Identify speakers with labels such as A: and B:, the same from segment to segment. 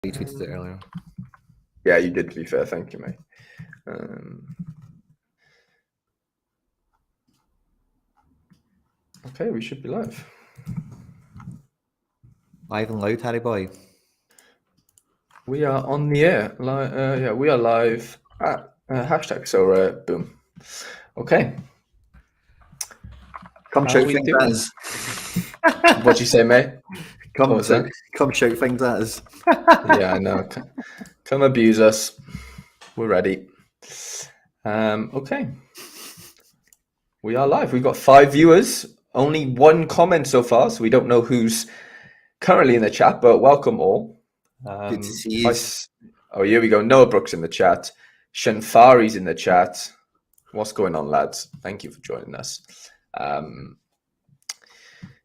A: tweeted it earlier.
B: Yeah, you did, to be fair. Thank you, mate. Okay, we should be live.
A: Live and loud, Harry boy.
B: We are on the air. Yeah, we are live at hashtag Sorare. Boom. Okay.
A: Come shout things at us.
B: What'd you say, mate?
A: Come shout things at us.
B: Yeah, I know. Come abuse us. We're ready. Okay. We are live. We've got 5 viewers. Only 1 comment so far, so we don't know who's currently in the chat, but welcome all.
A: Good to see you.
B: Oh, here we go. Noah Brooks in the chat. Shanfari's in the chat. What's going on, lads? Thank you for joining us.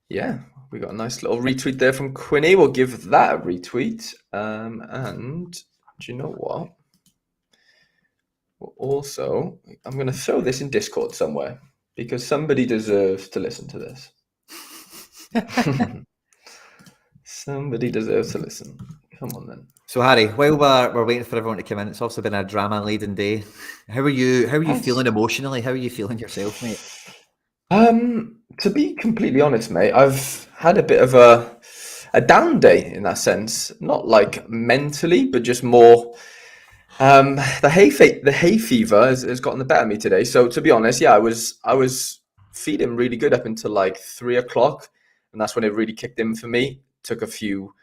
B: Yeah, we got a nice little retweet there from Quinny. We'll give that a retweet. And do you know what? Also, I'm going to throw this in Discord somewhere because somebody deserves to listen to this. Somebody deserves to listen. Come on, then.
A: So, Harry, while we're waiting for everyone to come in, it's also been a drama-laden day. How are you feeling emotionally? How are you feeling yourself, mate?
B: To be completely honest, mate, I've had a bit of a down day in that sense. Not like mentally, but just more. The hay fever has gotten the better of me today. So to be honest, yeah, I was feeling really good up until like 3 o'clock, and that's when it really kicked in for me. Took a few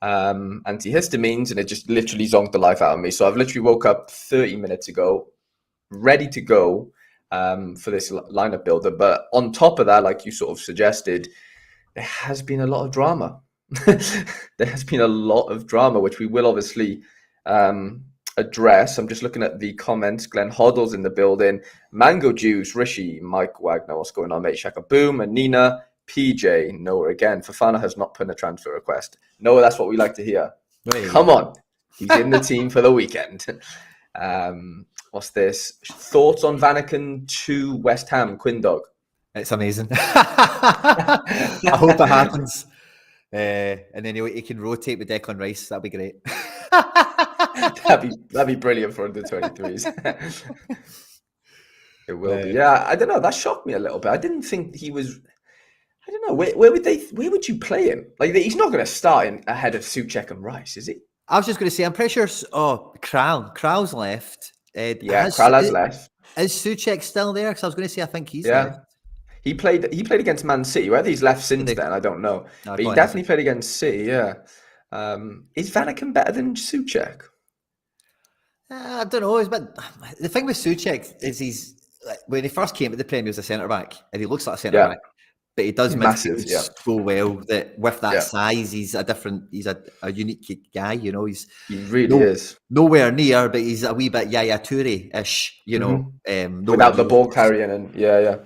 B: antihistamines, and it just literally zonked the life out of me. So I've literally woke up 30 minutes ago, ready to go for this lineup builder. But on top of that, like you sort of suggested, there has been a lot of drama. There has been a lot of drama, which we will obviously address. I'm just looking at the comments. Glenn Hoddle's in the building. Mango Juice, Rishi, Mike Wagner, what's going on, mate? Shaka Boom, and Nina, PJ, Noah again. Fofana has not put in a transfer request. Noah, that's what we like to hear.
A: Hey.
B: Come on. He's in the team for the weekend. What's this? Thoughts on Vanaken to West Ham, Quinn Dog?
A: It's amazing. I hope it happens. And then he can rotate with Declan Rice. That'd be great.
B: That'd be brilliant for under 23s. It will be. Yeah, I don't know. That shocked me a little bit. I didn't think he was. I don't know. Where would you play him? Like, he's not going to start ahead of Souček and Rice, is he?
A: I was just going to say, I'm pretty sure. Kral's left.
B: Kral has left.
A: Is Souček still there? Because I was going to say, I think he's left.
B: He played against Man City. Whether he's left since then, I don't know.
A: No,
B: but he definitely played against City. Yeah. Is Vanaken better than Souček?
A: I don't know. But the thing with Souček is he's when he first came to the Premier, he was a centre back, and he looks like a centre back. But he does massive, so well that with that size, he's a unique guy. You know, he
B: really is
A: nowhere near, but he's a wee bit Yaya Toure-ish. You know,
B: without the ball carrying and Yeah,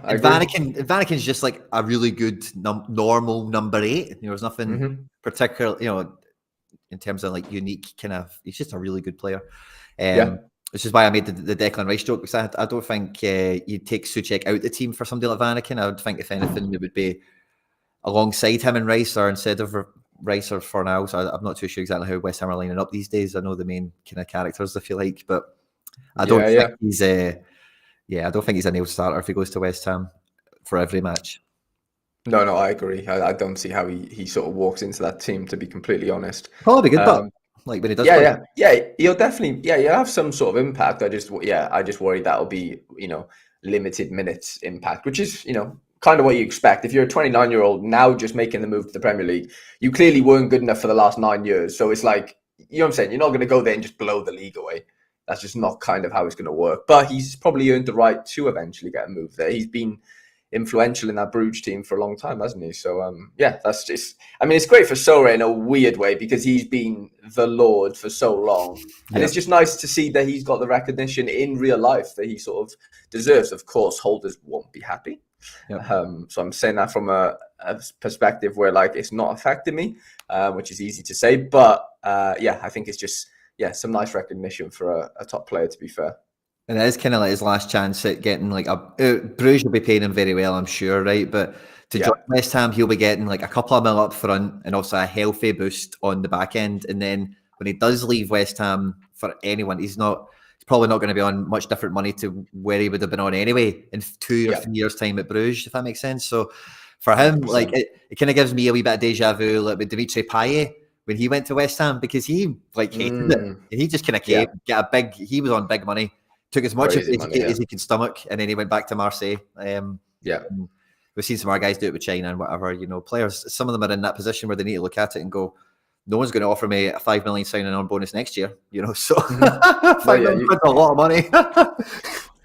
A: and Vanaken's just like a really good normal number 8. You know, there's nothing particular. You know, in terms of like unique kind of. He's just a really good player. Which is why I made the Declan Rice joke, because I don't think you'd take Souček out the team for somebody like Vanaken. I would think, if anything, it would be alongside him and Rice, or instead of Rice or Fornals. So I'm not too sure exactly how West Ham are lining up these days. I know the main kind of characters, if you like, but I don't think he's I don't think he's a nailed starter if he goes to West Ham for every match.
B: No, I agree. I don't see how he sort of walks into that team, to be completely honest.
A: Probably good, but like when he does,
B: he'll definitely, he'll have some sort of impact. I just worry that'll be, limited minutes impact, which is, kind of what you expect. If you're a 29-year-old now just making the move to the Premier League, you clearly weren't good enough for the last 9 years. So it's like, you know what I'm saying? You're not going to go there and just blow the league away. That's just not kind of how it's going to work. But he's probably earned the right to eventually get a move there. He's been influential in that Bruges team for a long time, hasn't he? So that's just, it's great for Sorare in a weird way, because he's been the Lord for so long, and it's just nice to see that he's got the recognition in real life that he sort of deserves. Of course, holders won't be happy, so I'm saying that from a perspective where, like, it's not affecting me, which is easy to say, but I think it's just some nice recognition for a top player, to be fair.
A: And it is kind of like his last chance at getting like Bruges will be paying him very well, I'm sure, right? But To join West Ham, he'll be getting like a couple of mil up front and also a healthy boost on the back end. And then when he does leave West Ham, for anyone, he's probably not going to be on much different money to where he would have been on anyway in 2 or 3 years' time at Bruges, if that makes sense. So for him, 100%. Like it kind of gives me a wee bit of deja vu, like with Dimitri Payet when he went to West Ham, because he like hated it. And he just kind of came, he was on big money, took as much as he could stomach, and then he went back to Marseille. We've seen some of our guys do it with China and whatever, you know, players, some of them are in that position where they need to look at it and go, no one's going to offer me a 5 million signing on bonus next year, you know, so 5 million is a lot of money.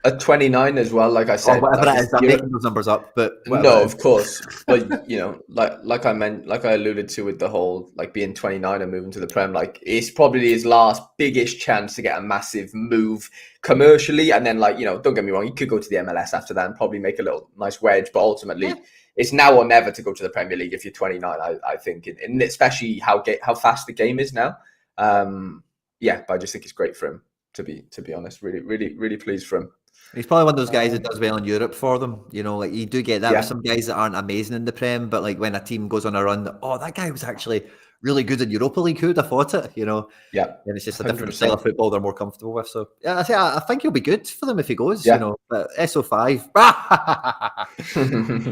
B: At 29 as well, like I said,
A: whatever that is, I'm making those numbers up, but
B: no, of course, but you know, like I alluded to with the whole like being 29 and moving to the Prem, like it's probably his last biggest chance to get a massive move commercially, and then like, you know, don't get me wrong, he could go to the MLS after that and probably make a little nice wedge, but ultimately it's now or never to go to the Premier League if you're 29. I think, and especially how fast the game is now. But I just think it's great for him to be honest. Really pleased for him.
A: He's probably one of those guys that does well in Europe for them. You know, like you do get that with some guys that aren't amazing in the Prem, but like when a team goes on a run, that guy was actually really good in Europa League. Who'd have thought it? You know, and it's just a different 100%. Style of football they're more comfortable with. So I think he'll be good for them if he goes. You know, but SO5,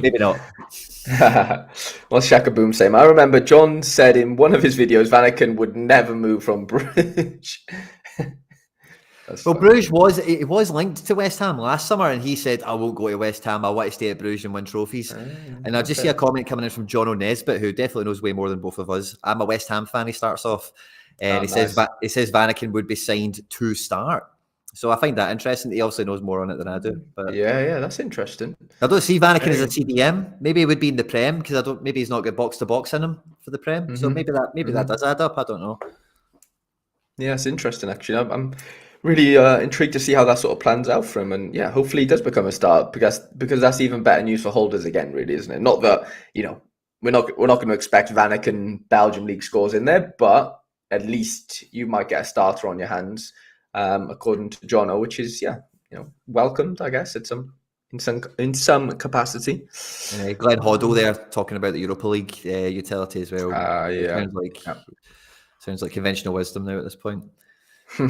A: maybe not.
B: Well, Shaka Boom same. I remember John said in one of his videos, Vanaken would never move from Bruges.
A: Well, Bruges was linked to West Ham last summer, and he said, I won't go to West Ham, I want to stay at Bruges and win trophies. And I just see a comment coming in from John O'Nesbitt, who definitely knows way more than both of us. I'm a West Ham fan, he starts off. And he says Vanaken would be signed to start. So I find that interesting. He obviously knows more on it than I do. But
B: yeah, that's interesting.
A: I don't see Vanaken as a CDM. Maybe he would be in the Prem, because maybe he's not got box to box in him for the Prem. So maybe that does add up. I don't know.
B: Yeah, it's interesting actually. I'm really intrigued to see how that sort of plans out for him, and hopefully he does become a star, because that's even better news for holders again, really, isn't it? Not that, you know, we're not going to expect Vanaken Belgium League scores in there, but at least you might get a starter on your hands, according to Jono, which is welcomed, I guess, in some capacity.
A: Glenn Hoddle there talking about the Europa League utility as well. Sounds like conventional wisdom now at this point. But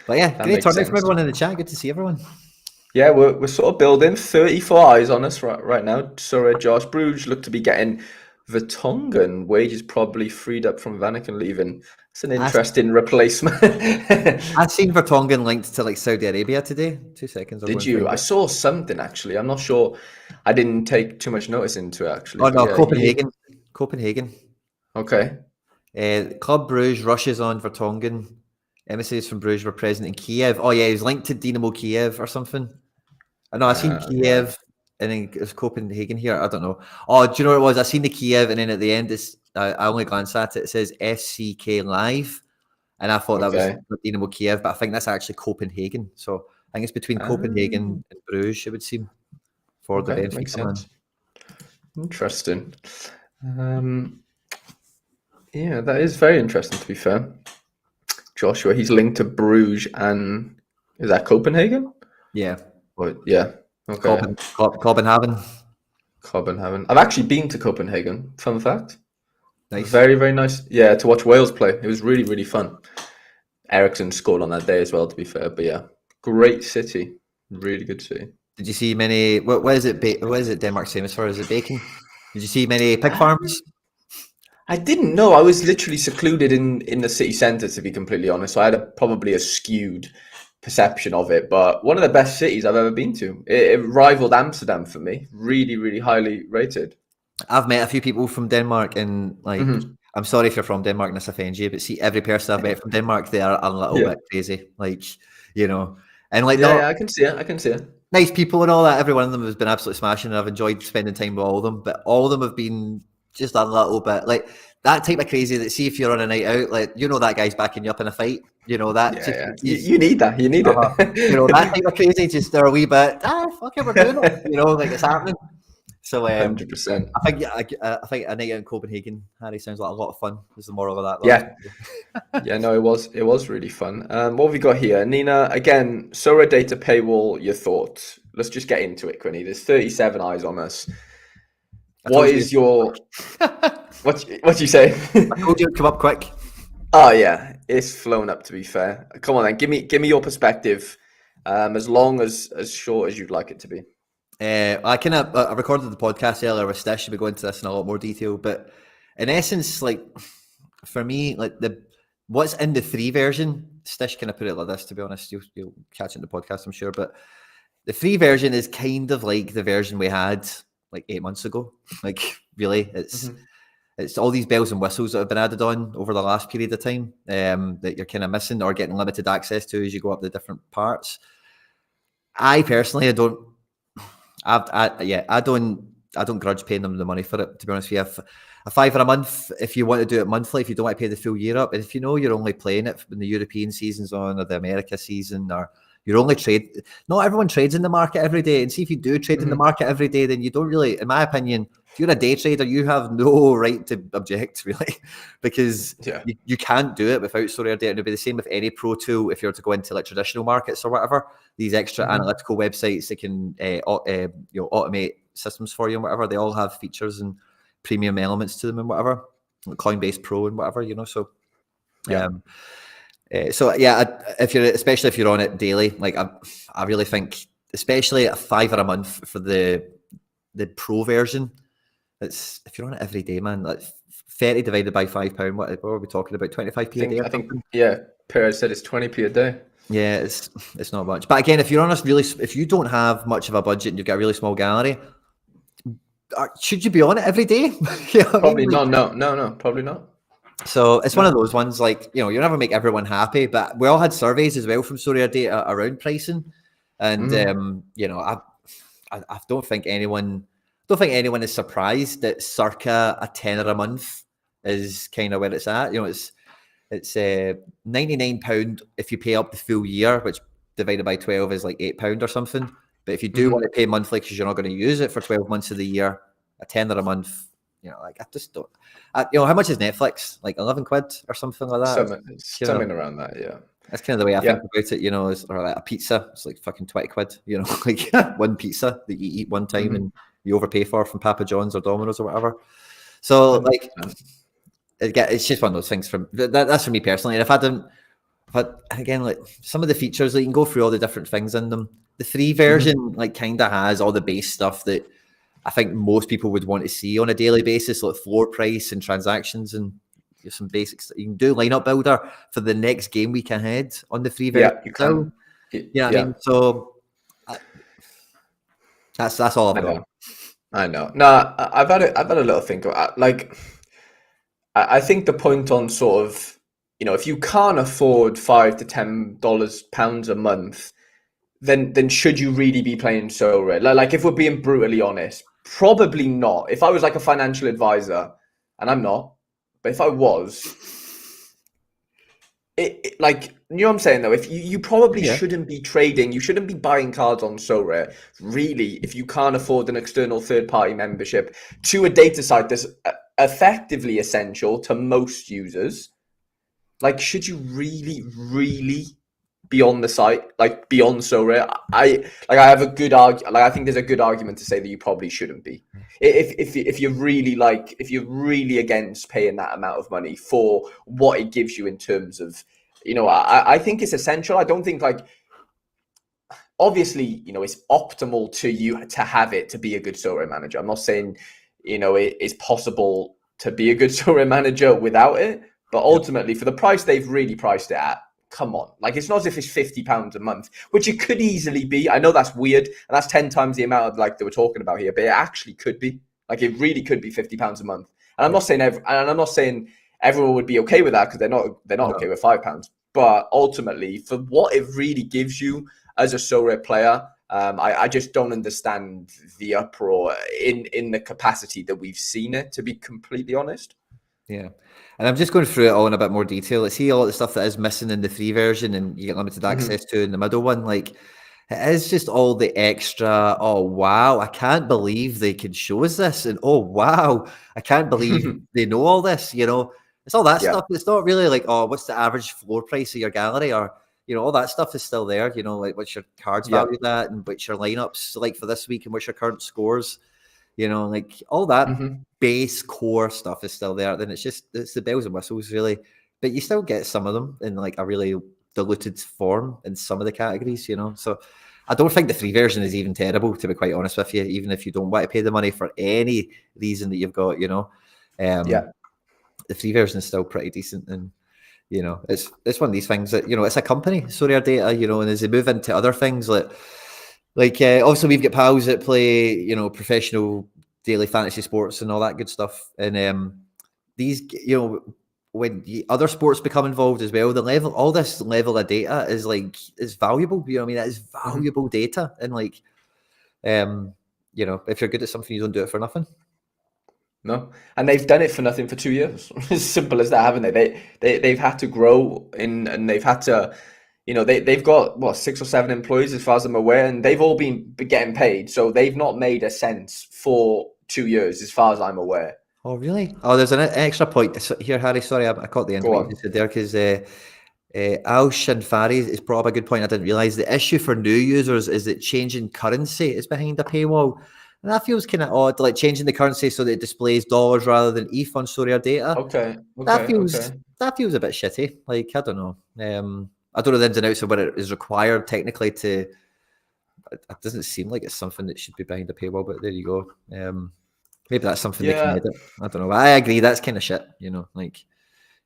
A: great turnout from everyone in the chat. Good to see everyone.
B: Yeah, we're sort of building. 34 eyes on us right now. Sorare, Josh, Bruges look to be getting Vertonghen. Wages probably freed up from Vanaken leaving. It's an interesting replacement.
A: I've seen Vertonghen linked to like Saudi Arabia today. 2 seconds.
B: Did you? I saw something actually. I'm not sure. I didn't take too much notice into it actually.
A: Oh no, Copenhagen.
B: Okay.
A: Club Bruges rushes on Vertonghen. Emissaries from Bruges were present in Kiev. Oh yeah, he's linked to Dynamo Kiev or something. I know. I seen Kiev, and then it's Copenhagen here. I don't know. Oh, do you know what it was? I seen the Kiev, and then at the end, I only glanced at it. It says SCK Live, and I thought that was Dynamo Kiev, but I think that's actually Copenhagen. So I think it's between Copenhagen and Bruges, it would seem, for the Benfica man.
B: Interesting. That is very interesting, to be fair. Joshua, he's linked to Bruges, and is that Copenhagen?
A: Yeah.
B: Okay.
A: Copenhagen.
B: I've actually been to Copenhagen. Fun fact.
A: Nice.
B: Very, very nice. Yeah, to watch Wales play. It was really, really fun. Ericsson scored on that day as well, to be fair. But great city. Really good city.
A: Did you see many? What is it? What is it? Denmark's famous for? Is it bacon? Did you see many pig farms?
B: I didn't know. I was literally secluded in the city centre, to be completely honest. So I had probably a skewed perception of it. But one of the best cities I've ever been to. It rivaled Amsterdam for me. Really, really highly rated.
A: I've met a few people from Denmark, and I'm sorry if you're from Denmark and this offends you, but see, every person I've met from Denmark, they are a little bit crazy. Like, you know, and like
B: I can see it.
A: Nice people and all that. Every one of them has been absolutely smashing, and I've enjoyed spending time with all of them. But all of them have been just a little bit like that type of crazy that, see, if you're on a night out, like, you know, that guy's backing you up in a fight, you know, that
B: you need that, it
A: you know, that type of crazy, just they're a wee bit fuck it, we're doing it, you know, like it's happening. So
B: 100%.
A: I think a night out in Copenhagen, Harry, sounds like a lot of fun. Is the moral of that?
B: No, it was really fun. What have we got here? Nina, again, SorareData paywall, your thoughts. Let's just get into it, Quinny. There's 37 eyes on us. What is your what you say?
A: I told you it'd come up quick.
B: Oh yeah, it's flown up. To be fair, come on then, give me your perspective, as long as short as you'd like it to be.
A: I recorded the podcast earlier with Stish. We'll go into this in a lot more detail, but in essence, like for me, like what's in the free version, Stish kind of put it like this. To be honest, you'll catch it in the podcast, I'm sure, but the free version is kind of like the version we had like 8 months ago. Like really, it's all these bells and whistles that have been added on over the last period of time that you're kind of missing or getting limited access to as you go up the different parts. I personally, I don't grudge paying them the money for it. To be honest with you, a $5 a month if you want to do it monthly, if you don't want to pay the full year up, and if you know you're only playing it when the European season's on or the America season, or you're only not everyone trades in the market every day. And see, if you do trade in the market every day, then you don't really, in my opinion, if you're a day trader, you have no right to object, really, because you can't do it without SorareData. It'll be the same with any pro tool if you're to go into like traditional markets or whatever. These extra analytical websites that can automate systems for you and whatever, they all have features and premium elements to them and whatever, like Coinbase Pro and whatever, so especially if you're on it daily, like I really think, especially a $5 a month for the pro version, it's if you're on it every day, man, like 30 divided by £5, what are we talking about? 25p a day?
B: I think Perez said it's 20p a day.
A: Yeah, it's not much. But again, if you're honest, really, if you don't have much of a budget and you've got a really small gallery, should you be on it every day?
B: Probably not. No, probably not.
A: So it's one of those ones, like, you never make everyone happy, but we all had surveys as well from SorareData around pricing, and I don't think anyone is surprised that circa a tenner a month is kind of where it's at. It's £99 if you pay up the full year, which divided by 12 is like £8 or something. But if you do want to pay monthly because you're not going to use it for 12 months of the year, a tenner a month, like I just don't. How much is Netflix? Like 11 quid or something like that?
B: Something around that, yeah.
A: That's kind of the way I think about it, or like a pizza. It's like fucking 20 quid, like one pizza that you eat one time and you overpay for from Papa John's or Domino's or whatever. So, like, it's just one of those things. That's for me personally. And if I didn't, but again, like some of the features, like, you can go through all the different things in them. The free version, like, kind of has all the base stuff that I think most people would want to see on a daily basis, like floor price and transactions and some basics. You can do lineup builder for the next game week ahead on the free version.
B: Yeah, you can.
A: I mean, so that's all I've got.
B: I know. No, I've had a little think about, like, I think the point on sort of, if you can't afford $5 to £10 a month, then should you really be playing Sorare? Like, if we're being brutally honest, probably not. If I was like a financial advisor, and I'm not, but if I was, like, you know what I'm saying though? If you probably shouldn't be trading, you shouldn't be buying cards on Sorare, really, if you can't afford an external third-party membership to a data site that's effectively essential to most users. Like, should you really be on the site, like, be on Sorare? I have a good argument. Like, I think there's a good argument to say that you probably shouldn't be. If you're really against paying that amount of money for what it gives you in terms of, I think it's essential. I don't think, like, obviously, it's optimal to you to have it to be a good Sorare manager. I'm not saying, it's possible to be a good Sorare manager without it, but ultimately, for the price they've really priced it at, come on. Like, it's not as if it's £50 a month, which it could easily be. I know that's weird, and that's 10 times the amount of, like, that we're talking about here, but it actually could be. Like, it really could be £50 a month. And I'm not saying everyone would be okay with that, because they're not okay with £5. But ultimately, for what it really gives you as a Sorare player, I just don't understand the uproar in the capacity that we've seen it, to be completely honest.
A: Yeah. And I'm just going through it all in a bit more detail. I see all the stuff that is missing in the free version and you get limited access to in the middle one. Like, it is just all the extra, oh, wow, I can't believe they could show us this. And, oh, wow, I can't believe they know all this. It's all that stuff. It's not really like, oh, what's the average floor price of your gallery? Or, all that stuff is still there. Like, what's your cards valued at and what's your lineups like for this week and what's your current scores. you know, like all that
B: Mm-hmm.
A: base core stuff is still there. Then it's the bells and whistles really, but you still get some of them in like a really diluted form in some of the categories, you know. So I don't think the free version is even terrible, to be quite honest with you, even if you don't want to pay the money for any reason that you've got, you know. The free version is still pretty decent, and you know, it's one of these things that, you know, it's a company, SorareData, you know, and as they move into other things like obviously we've got pals that play, you know, professional daily fantasy sports and all that good stuff, and these, you know, when other sports become involved as well, all this level of data is valuable. You know what I mean? That is valuable data, and like, you know, if you're good at something, you don't do it for nothing.
B: No, and they've done it for nothing for 2 years. As simple as that, haven't they? They've had to grow in, and they've had to, you know, they've got what, 6 or 7 employees as far as I'm aware, and they've all been getting paid. So they've not made a cent for 2 years, as far as I'm aware.
A: Oh, really? Oh, there's an extra point here, Harry. Sorry, I caught the end of what you said there, because Alsh and Faris is probably a good point. I didn't realize the issue for new users is that changing currency is behind a paywall. And that feels kind of odd, like changing the currency so that it displays dollars rather than ETH on SorareData.
B: Okay.
A: That feels a bit shitty. Like, I don't know. I don't know the ins and outs of what it is required technically to. It doesn't seem like it's something that should be behind a paywall, but there you go. Maybe that's something they can edit. I don't know. But I agree. That's kind of shit. You know, like you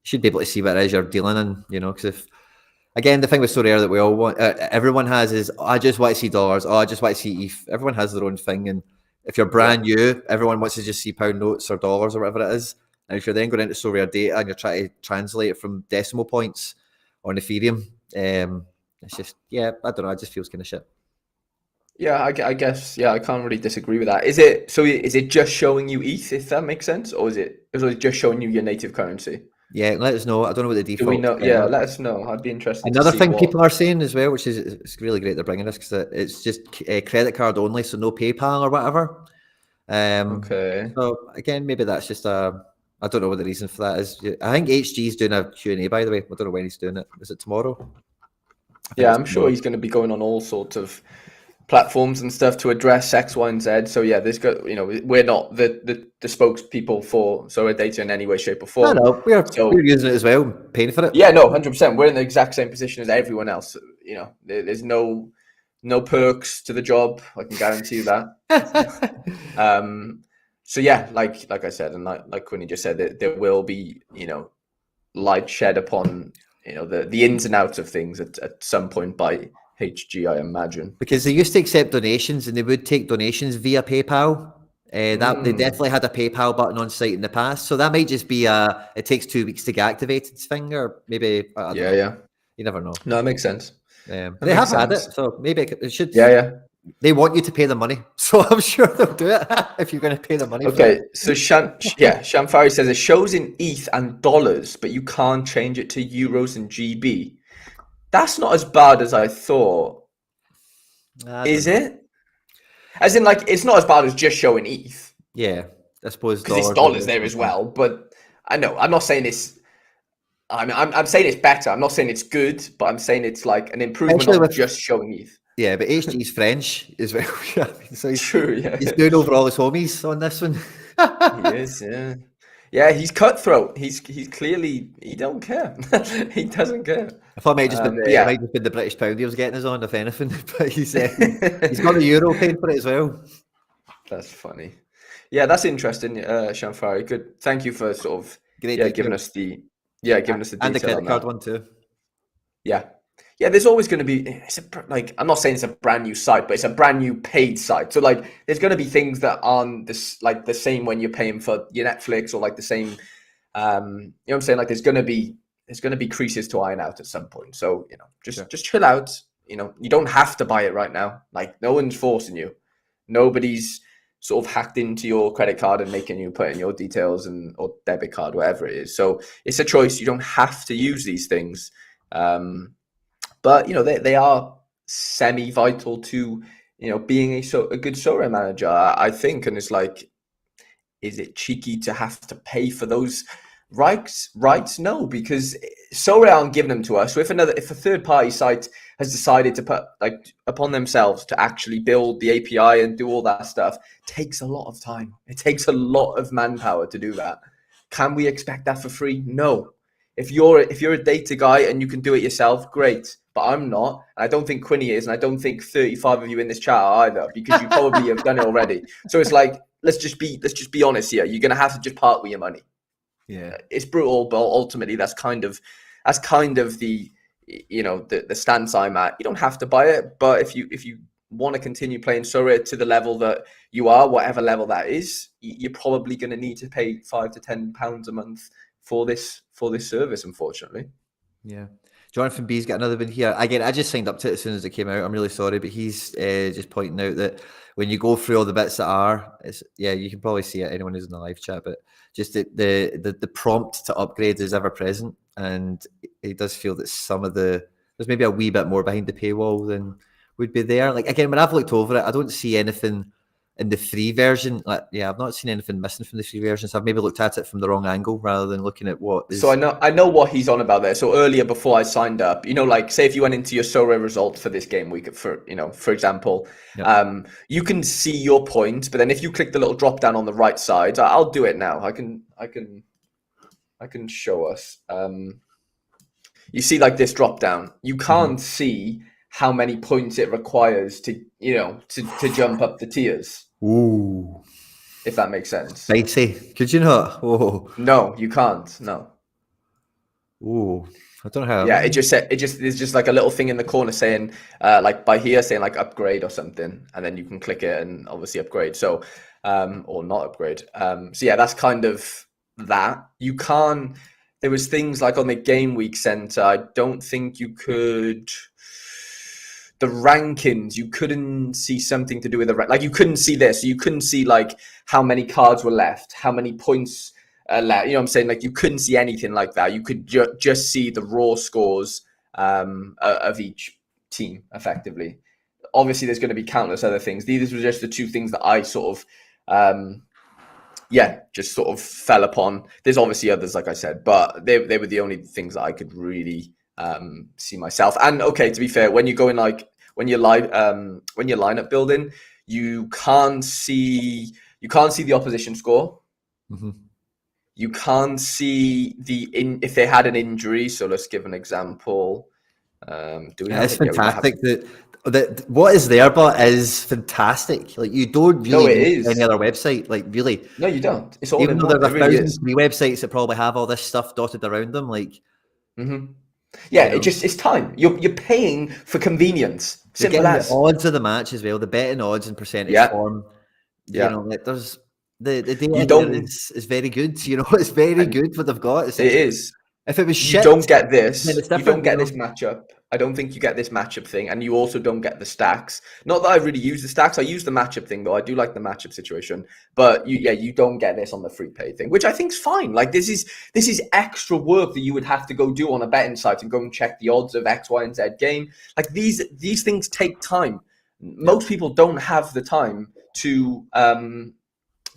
A: should be able to see what it is you're dealing in. You know, because if again, the thing with Sorare that we all want, everyone has is, I just want to see dollars. Oh, I just want to see ETH. Everyone has their own thing, and if you're brand new, everyone wants to just see pound notes or dollars or whatever it is. And if you're then going into SorareData and you're trying to translate it from decimal points on Ethereum, it's just, I don't know. It just feels kind of shit.
B: Yeah, I guess. Yeah, I can't really disagree with that. Is it just showing you ETH, if that makes sense, or is it just showing you your native currency?
A: Yeah, let us know. I don't know what the default.
B: Do we know? Yeah, let us know. I'd be interested.
A: Another
B: to see
A: thing
B: what
A: people are saying as well, which is it's really great they're bringing this, because it's just credit card only, so no PayPal or whatever.
B: Okay.
A: So again, maybe that's just I don't know what the reason for that is. I think HG is doing a Q&A, by the way. I don't know when he's doing it. Is it tomorrow?
B: Yeah, I'm sure he's going to be going on all sorts of platforms and stuff to address X, Y, and Z. So yeah, there's got, you know, we're not the spokespeople for SorareData in any way, shape, or form.
A: No, we're using it as well, paying for it.
B: Yeah, no, 100%. We're in the exact same position as everyone else. You know, there's no perks to the job. I can guarantee you that. So yeah, like I said, and like Quinny just said, there will be, you know, light shed upon, you know, the ins and outs of things at some point by HG, I imagine.
A: Because they used to accept donations, and they would take donations via PayPal. That they definitely had a PayPal button on site in the past, so that might just be it takes 2 weeks to get activated thing, or maybe I don't know. You never know.
B: No, it makes sense.
A: They have had it, so maybe it should.
B: Yeah.
A: They want you to pay the money, so I'm sure they'll do it if you're going to pay the money.
B: Okay, so Shamfari says it shows in ETH and dollars, but you can't change it to euros and GB. That's not as bad as I thought. Is it? As in, like, it's not as bad as just showing ETH.
A: Yeah, I suppose
B: because it's dollars there as well. But I know I'm not saying it's. I mean, I'm saying it's better. I'm not saying it's good, but I'm saying it's like an improvement on just showing ETH.
A: Yeah, but HG's French as well. So he's,
B: true. Yeah,
A: he's doing over all his homies on this one.
B: He is. Yeah. Yeah, he's cutthroat. He's clearly, he don't care. He doesn't care.
A: I thought it might just been the British pound he was getting us on, if anything. But he's got the euro paying for it as well.
B: That's funny. Yeah, that's interesting, Shamfari. Good. Thank you for sort of giving us the detail
A: and the credit card one too.
B: Yeah, there's always going to be, I'm not saying it's a brand new site, but it's a brand new paid site. So like, there's going to be things that aren't this, like the same when you're paying for your Netflix, or like the same, you know what I'm saying? Like there's going to be creases to iron out at some point. So, you know, just chill out. You know, you don't have to buy it right now. Like no one's forcing you. Nobody's sort of hacked into your credit card and making you put in your details or debit card, whatever it is. So it's a choice. You don't have to use these things. But, you know, they are semi-vital to, you know, being a good Sorare manager, I think. And it's like, is it cheeky to have to pay for those Rights, no, because Sorare aren't giving them to us. So if a third party site has decided to put upon themselves to actually build the API and do all that stuff, it takes a lot of time. It takes a lot of manpower to do that. Can we expect that for free? No. If you're a data guy and you can do it yourself, great. But I'm not. And I don't think Quinny is, and I don't think 35 of you in this chat are either, because you probably have done it already. So it's like, let's just be honest here. You're gonna have to just part with your money.
A: Yeah,
B: it's brutal, but ultimately that's kind of the the stance I'm at. You don't have to buy it, but if you want to continue playing Sorare to the level that you are, whatever level that is, you're probably going to need to pay £5 to £10 a month for this service, unfortunately.
A: Yeah. Jonathan B's got another one here. Again, I just signed up to it as soon as it came out. I'm really sorry, but he's just pointing out that when you go through all the bits that are, you can probably see it, anyone who's in the live chat, but just the prompt to upgrade is ever present. And it does feel that there's maybe a wee bit more behind the paywall than would be there. Like, again, when I've looked over it, I don't see anything in the free version. I've not seen anything missing from the free version, so I've maybe looked at it from the wrong angle rather than looking at what is...
B: So I know what he's on about there. So earlier, before I signed up, like, say if you went into your Sorare results for this game week, for example, you can see your points, but then if you click the little drop down on the right side, I'll do it now. I can show us. You see, like, this drop down, you can't see how many points it requires to jump up the tiers.
A: Ooh,
B: if that makes sense.
A: Spicy. Could you not? Oh,
B: no, you can't. No.
A: Ooh, I don't know how.
B: Yeah, there's just like a little thing in the corner saying, like by here saying like upgrade or something, and then you can click it and obviously upgrade. So, or not upgrade. So yeah, that's kind of that. You can't. There was things like on the game week center. I don't think you could. The rankings, you couldn't see something to do with like you couldn't see this. You couldn't see like how many cards were left, how many points left. You know what I'm saying? Like you couldn't see anything like that. You could just see the raw scores of each team effectively. Obviously, there's going to be countless other things. These were just the two things that I sort of, just sort of fell upon. There's obviously others, like I said, but they were the only things that I could really see myself. And okay, to be fair, when you're going like when you're lineup building, you can't see the opposition score.
A: Mm-hmm.
B: You can't see if they had an injury. So let's give an example.
A: It's fantastic that what is there, but is fantastic. Like you don't really need any other website. Like really,
B: no, you don't. It's all
A: even though there's 1,000 free websites that probably have all this stuff dotted around them. Like,
B: yeah, it's time. You're paying for convenience. Simple as.
A: The odds of the match as well, the betting odds and percentage form. You know, like there's the data is very good. You know, it's very good what they've got.
B: It is.
A: If it was shit,
B: you don't get this. You don't get this matchup. I don't think you get this matchup thing, and you also don't get the stacks. Not that I really use the stacks. I use the matchup thing though. I do like the matchup situation, but you don't get this on the free pay thing, which I think is fine. Like this is extra work that you would have to go do on a betting site and go and check the odds of X, Y, and Z game. Like these things take time. Most people don't have the time to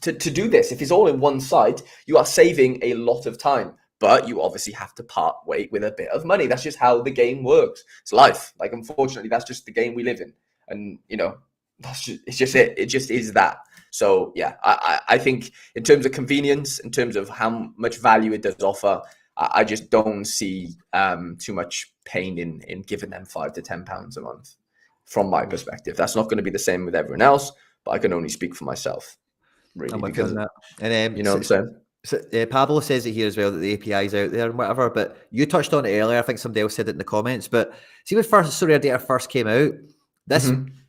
B: do this. If it's all in one site, you are saving a lot of time. But you obviously have to part way with a bit of money. That's just how the game works. It's life. Like, unfortunately, that's just the game we live in. And, it's just it. It just is that. So, yeah, I think in terms of convenience, in terms of how much value it does offer, I just don't see too much pain in giving them £5 to £10 a month from my perspective. That's not going to be the same with everyone else, but I can only speak for myself, really. Because,
A: and,
B: you know what I'm saying?
A: So, Pablo says it here as well that the API is out there and whatever, but you touched on it earlier. I think somebody else said it in the comments. But see, when SorareData first came out,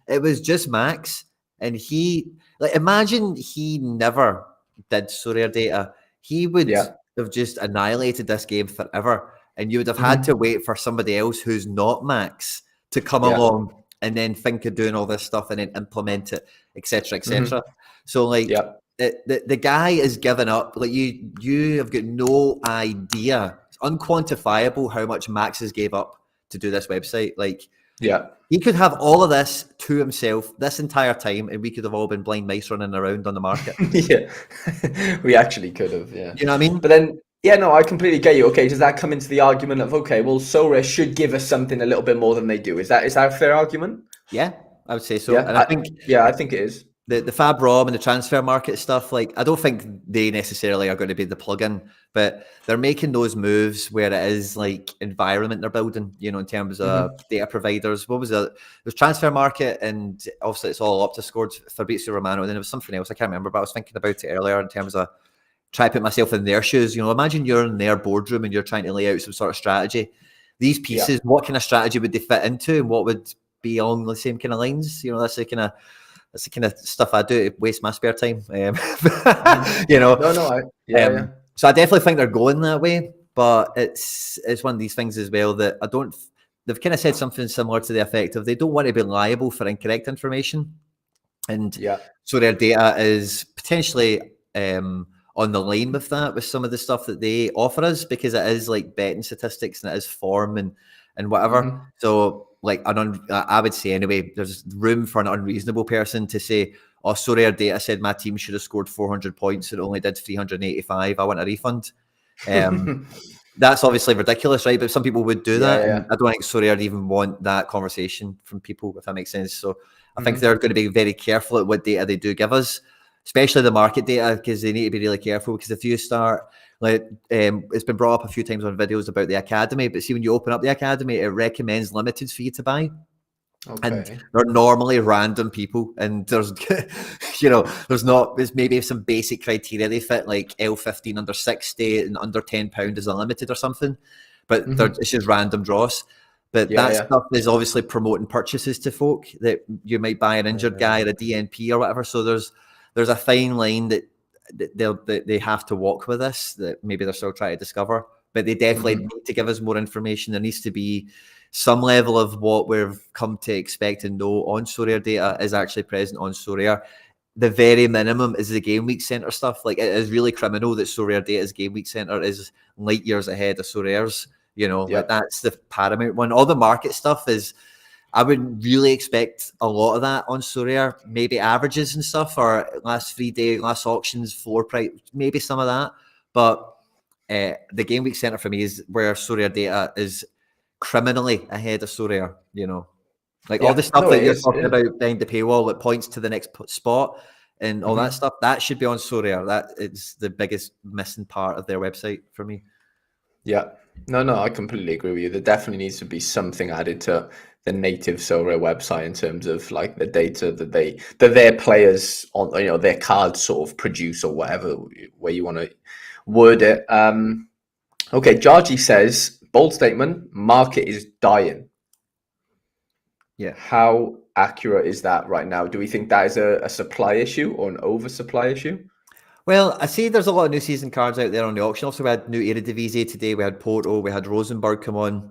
A: it was just Max, and imagine he never did SorareData. He would have just annihilated this game forever, and you would have had to wait for somebody else who's not Max to come along and then think of doing all this stuff and then implement it, etc., etc. So like. The guy is giving up. Like you have got no idea. It's unquantifiable how much Max has gave up to do this website. Like, he could have all of this to himself this entire time, and we could have all been blind mice running around on the market.
B: We actually could have. Yeah,
A: you know what I mean.
B: But then Yeah, no, I completely get you. Okay, does that come into the argument of, okay, well, Sorare should give us something a little bit more than they do? Is that a fair argument?
A: Yeah, I would say so.
B: Yeah,
A: And I think
B: I think it is.
A: the Fab Rob and the transfer market stuff, like, I don't think they necessarily are going to be the plug-in, but they're making those moves where it is like environment they're building, you know, in terms of data providers. What was it? There's transfer market, and obviously it's all Opta scored Fabrizio Romano, and then there was something else I can't remember, but I was thinking about it earlier in terms of try to put myself in their shoes. You know, imagine you're in their boardroom and you're trying to lay out some sort of strategy. These pieces, what kind of strategy would they fit into, and what would be along the same kind of lines? You know, that's the kind of stuff I do to waste my spare time. You know, so I definitely think they're going that way, but it's one of these things as well that I don't. They've kind of said something similar to the effect of they don't want to be liable for incorrect information, and so their data is potentially on the line with that, with some of the stuff that they offer us, because it is like betting statistics and it is form and whatever. So like I would say anyway, there's room for an unreasonable person to say, oh, SorareData said my team should have scored 400 points and only did 385. I want a refund. That's obviously ridiculous, right? But some people would do that. And I don't think Sorare even want that conversation from people, if that makes sense. So I think they're going to be very careful at what data they do give us, especially the market data, because they need to be really careful. Because if you start, like, it's been brought up a few times on videos about the academy, but see, when you open up the academy, it recommends limiteds for you to buy. And they're normally random people, and there's, you know, there's maybe some basic criteria they fit, like L15 under 60 and under £10 is a limited or something, but it's just random draws. But that stuff is obviously promoting purchases to folk that you might buy an injured guy at a DNP or whatever. So there's a fine line that they have to walk with this, that maybe they're still trying to discover, but they definitely need to give us more information. There needs to be some level of what we've come to expect and know on SorareData is actually present on Sorare. The very minimum is the game week center stuff. Like, it is really criminal that SorareData's game week center is light years ahead of Sorare's. You know, like, that's the paramount one. All the market stuff is, I would really expect a lot of that on Sorare, maybe averages and stuff, or last 3 day, last auctions, floor price, maybe some of that. But the game week center for me is where SorareData is criminally ahead of Sorare, you know, like all the stuff that you're talking about behind the paywall that points to the next spot and all that stuff, that should be on Sorare. That is the biggest missing part of their website for me.
B: No, I completely agree with you. There definitely needs to be something added to the native Sorare website in terms of like the data that their players on, you know, their cards sort of produce, or whatever way you want to word it. Okay, Jarji says, bold statement, market is dying.
A: Yeah.
B: How accurate is that right now? Do we think that is a supply issue or an oversupply issue?
A: Well, I see there's a lot of new season cards out there on the auction. Also, we had new Eredivisie today. We had Porto. We had Rosenborg come on.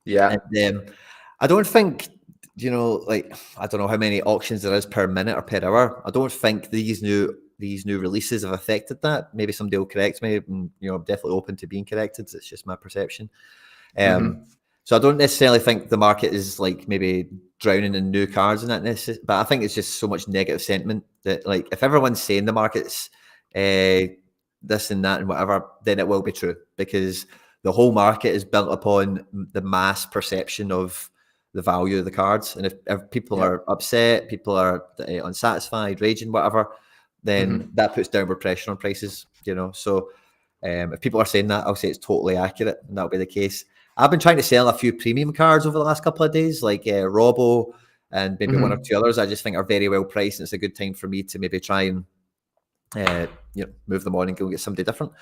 A: And I don't think, you know, like, I don't know how many auctions there is per minute or per hour. I don't think these new releases have affected that. Maybe somebody will correct me, and, you know, I'm definitely open to being corrected. It's just my perception. So I don't necessarily think the market is like maybe drowning in new cards and that, but I think it's just so much negative sentiment that, like, if everyone's saying the market's this and that and whatever, then it will be true, because the whole market is built upon the mass perception of the value of the cards. And if people are upset, people are unsatisfied, raging, whatever, then that puts downward pressure on prices, you know. So if people are saying that, I'll say it's totally accurate, and that'll be the case. I've been trying to sell a few premium cards over the last couple of days, like Robo and maybe one or two others I just think are very well priced, and it's a good time for me to maybe try and you know, move them on and go get somebody different.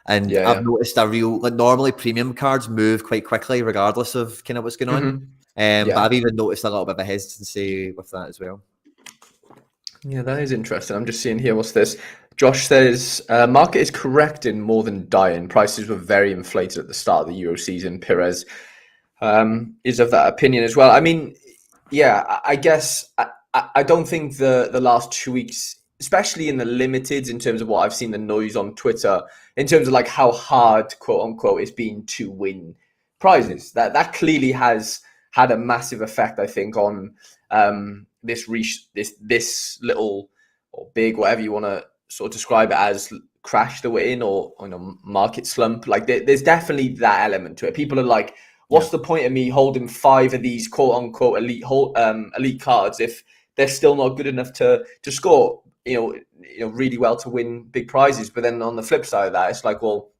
A: And I've noticed like, normally premium cards move quite quickly regardless of kind of what's going on. But I've even noticed a little bit of a hesitancy with that as well.
B: Yeah, that is interesting. I'm just seeing here, what's this? Josh says, market is correcting more than dying. Prices were very inflated at the start of the Euro season. Perez is of that opinion as well. I mean, yeah, I guess I don't think the last 2 weeks, especially in the limiteds, in terms of what I've seen the noise on Twitter, in terms of like how hard, quote unquote, it's been to win prizes, that clearly has had a massive effect, I think, on this little or big, whatever you want to sort of describe it as, crash that we're in, or market slump. Like there's definitely that element to it. People are like, what's the point of me holding 5 of these quote unquote elite cards if they're still not good enough to score really well to win big prizes? But then on the flip side of that, it's like, well,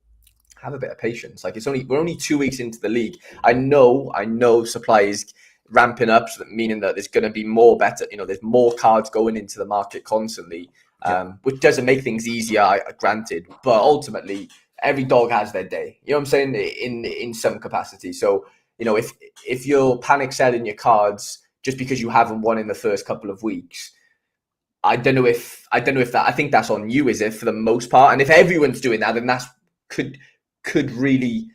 B: have a bit of patience. Like we're only 2 weeks into the league. I know supply is ramping up, so meaning that there's going to be more better. There's more cards going into the market constantly, which doesn't make things easier, granted. But ultimately, every dog has their day. You know what I'm saying? In some capacity. So if you're panic selling your cards just because you haven't won in the first couple of weeks, I don't know if that. I think that's on you, is it, for the most part? And if everyone's doing that, then that's could really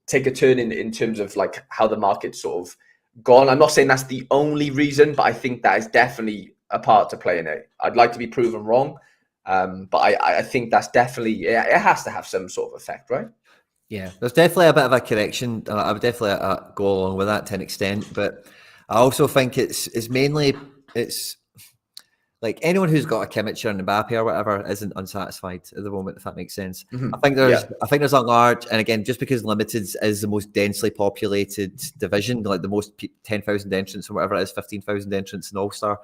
B: take a turn in terms of like how the market's sort of gone. I'm not saying that's the only reason, but I think that is definitely a part to play in it. I'd like to be proven wrong, but I think that's definitely, it has to have some sort of effect, right?
A: Yeah, there's definitely a bit of a correction. I would definitely go along with that to an extent, but I also think it's mainly like anyone who's got a Kimmich or an Mbappe or whatever isn't unsatisfied at the moment, if that makes sense. I think there's a large, and again, just because Limited is the most densely populated division, like the most 10,000 entrants or whatever it is, 15,000 entrants in All-Star,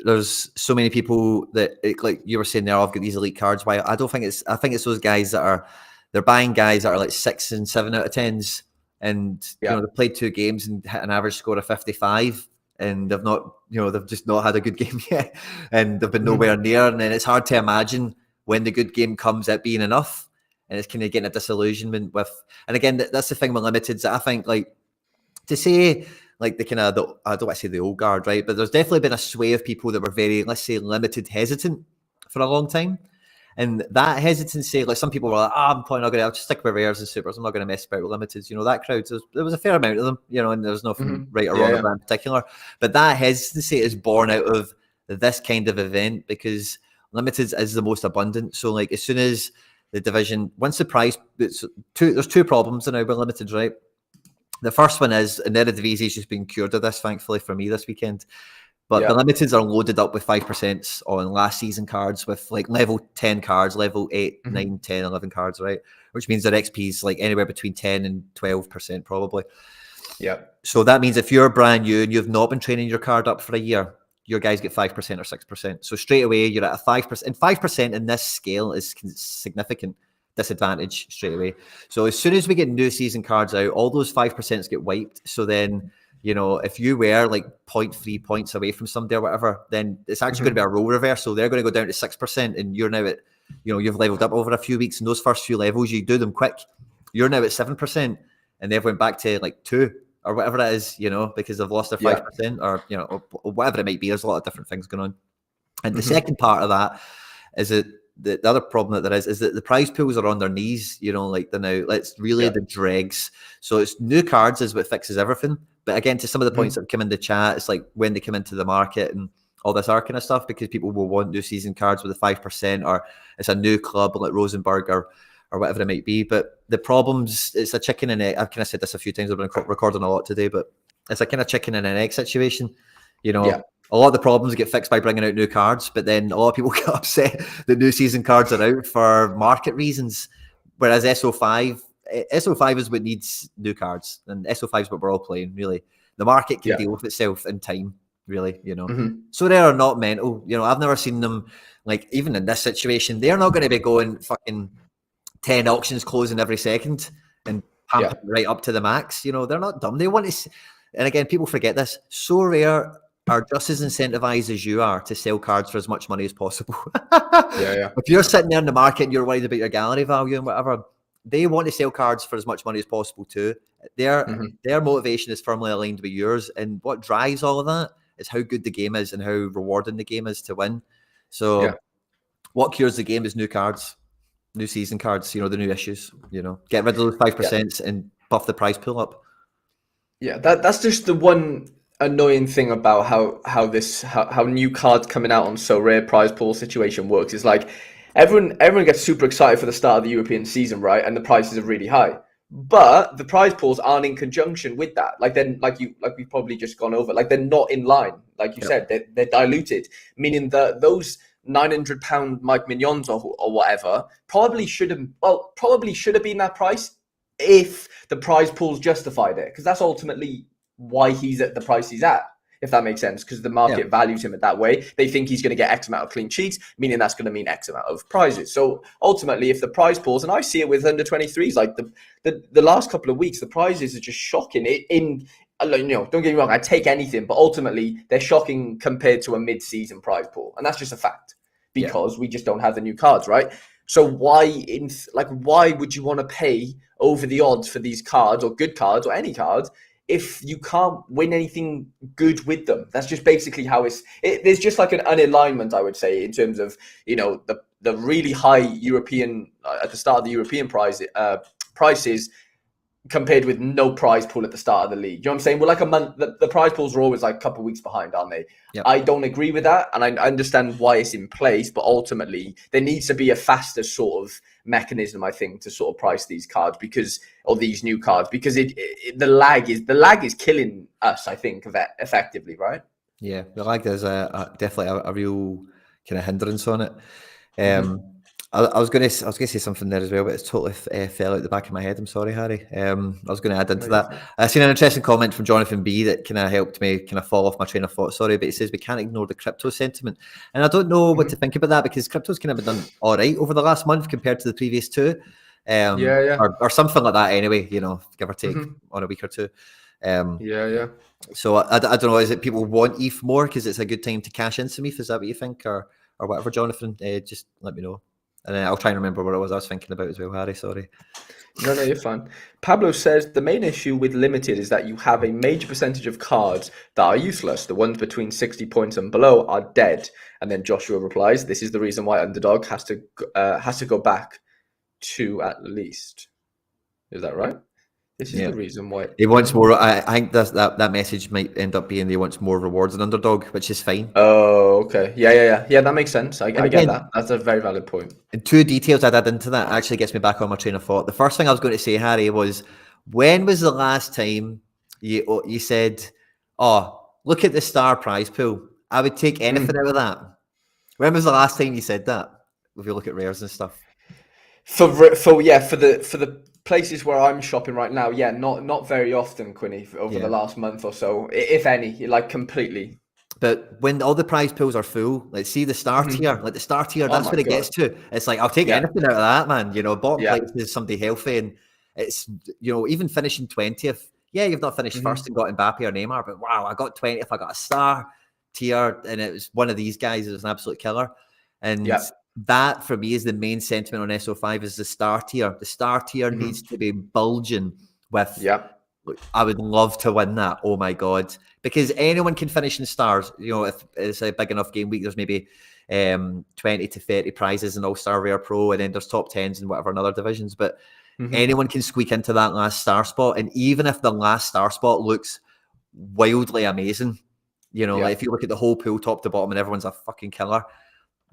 A: there's so many people that, like you were saying there, I've got these elite cards. Why? I think it's those guys that they're buying guys that are like 6 and 7 out of 10s, and they played 2 games and hit an average score of 55. And they've just not had a good game yet, and they've been nowhere near. And then it's hard to imagine when the good game comes it being enough, and it's kind of getting a disillusionment with. And again, that's the thing with Limiteds. I think, like, to say like I don't want to say the old guard, right? But there's definitely been a sway of people that were very, let's say, limited hesitant for a long time. And that hesitancy, like some people were like, I'm probably not going to, I'll just stick with rares and supers. I'm not going to mess about with limiteds. That crowd, there was a fair amount of them, and there's nothing right or wrong about in particular. But that hesitancy is born out of this kind of event because limiteds is the most abundant. So like as soon as the division, once the price, there's 2 problems now with limiteds, right? The first one is, and Eredivisie's just been cured of this, thankfully for me this weekend. But the limiteds are loaded up with 5% on last season cards with like level 10 cards, level 8, 9, 10, 11 cards, right? Which means their XP is like anywhere between 10 and 12% probably.
B: Yeah.
A: So that means if you're brand new and you've not been training your card up for a year, your guys get 5% or 6%. So straight away you're at a 5%. And 5% in this scale is significant disadvantage straight away. So as soon as we get new season cards out, all those 5% get wiped. So then, if you were like 0.3 points away from somebody or whatever, then it's actually going to be a role reversal. They're going to go down to 6%, and you're now at, you've leveled up over a few weeks, and those first few levels, you do them quick. You're now at 7%, and they've went back to like 2 or whatever it is, because they've lost their 5% or, or whatever it might be. There's a lot of different things going on. And the second part of that is that the other problem that there is that the prize pools are on their knees, like they're now, let's relay the dregs. So it's new cards is what fixes everything. But again, to some of the points that come in the chat, it's like when they come into the market and all this kind of stuff, because people will want new season cards with the 5%, or it's a new club like Rosenborg or whatever it might be. But the problems, it's a chicken and egg. I've kind of said this a few times. I've been recording a lot today, but it's a kind of chicken and an egg situation. A lot of the problems get fixed by bringing out new cards, but then a lot of people get upset that new season cards are out for market reasons, whereas SO5 is what needs new cards, and SO5 is what we're all playing, really. The market can deal with itself in time, really, So they are not mental. I've never seen them, like, even in this situation, they're not going to be going fucking 10 auctions closing every second and pumping right up to the max. They're not dumb. They want to, and again, people forget this. Sorare are just as incentivized as you are to sell cards for as much money as possible. If you're sitting there in the market and you're worried about your gallery value and whatever, they want to sell cards for as much money as possible too. Their motivation is firmly aligned with yours, and what drives all of that is how good the game is and how rewarding the game is to win. So what cures the game is new cards, new season cards, the new issues, get rid of those 5% and buff the prize pool up.
B: That's just the one annoying thing about how new cards coming out on Sorare prize pool situation works. Is like everyone gets super excited for the start of the European season, right? And the prices are really high, but the prize pools aren't in conjunction with that. Like we've probably just gone over. Like they're not in line. Like you said, they're diluted, meaning that those £900 Mike Mignons or whatever probably should have been that price if the prize pool's justified it, because that's ultimately why he's at the price he's at, if that makes sense, because the market values him in that way. They think he's going to get X amount of clean sheets, meaning that's going to mean X amount of prizes. So ultimately, if the prize pools, and I see it with under 23s, like the last couple of weeks, the prizes are just shocking. Don't get me wrong, I take anything, but ultimately they're shocking compared to a mid-season prize pool, and that's just a fact because we just don't have the new cards, right? So why would you want to pay over the odds for these cards or good cards or any cards if you can't win anything good with them? That's just basically how there's just like an unalignment, I would say, in terms of, the really high European at the start of the European prices compared with no prize pool at the start of the league. You know what I'm saying? We're like a month, the prize pools are always like a couple of weeks behind, aren't they? Yep. I don't agree with that, and I understand why it's in place, but ultimately there needs to be a faster sort of mechanism, I think, to sort of price these cards or these new cards, because the lag is killing us, I think, effectively, right?
A: Yeah, the lag is definitely a real kind of hindrance on it. I was going to say something there as well, but it's totally fell out the back of my head. I'm sorry, Harry. I was going to add into that. I seen an interesting comment from Jonathan B that kind of helped me kind of fall off my train of thought. Sorry, but he says we can't ignore the crypto sentiment, and I don't know what to think about that, because crypto's kind of been done all right over the last month compared to the previous two, or something like that. Anyway, give or take on a week or two. So I don't know. Is it people want ETH more because it's a good time to cash in some ETH? Is that what you think, or whatever, Jonathan? Just let me know. And then I'll try and remember what it was I was thinking about as well, Harry. Sorry.
B: No, you're fine. Pablo says the main issue with limited is that you have a major percentage of cards that are useless. The ones between 60 points and below are dead. And then Joshua replies, "This is the reason why Underdog has to go back to at least." Is that right? This is the reason why
A: he wants more. I think that message might end up being he wants more rewards than Underdog, which is fine.
B: Oh, okay. Yeah. That makes sense. I get that. That's a very valid point.
A: And two details I'd add into that actually gets me back on my train of thought. The first thing I was going to say, Harry, was when was the last time you said, "Oh, look at the star prize pool. I would take anything out of that." When was the last time you said that? If you look at rares and stuff.
B: For the places where I'm shopping right now, not very often, Quinny, over the last month or so, if any, like completely.
A: But when all the prize pools are full, let's see the star tier, like the star tier, that's what it gets to. It's like, I'll take anything out of that, man. Bottom place is somebody healthy, and it's, even finishing 20th. Yeah, you've not finished first and got Mbappe or Neymar, but wow, I got 20th, I got a star tier, and it was one of these guys. It was an absolute killer. And that for me is the main sentiment on SO5 is the star tier. The star tier needs to be bulging with, I would love to win that. Oh my God. Because anyone can finish in stars. If it's a big enough game week, there's maybe 20 to 30 prizes in All-Star Rare Pro, and then there's top 10s and whatever in other divisions. But anyone can squeak into that last star spot. And even if the last star spot looks wildly amazing, like if you look at the whole pool top to bottom and everyone's a fucking killer,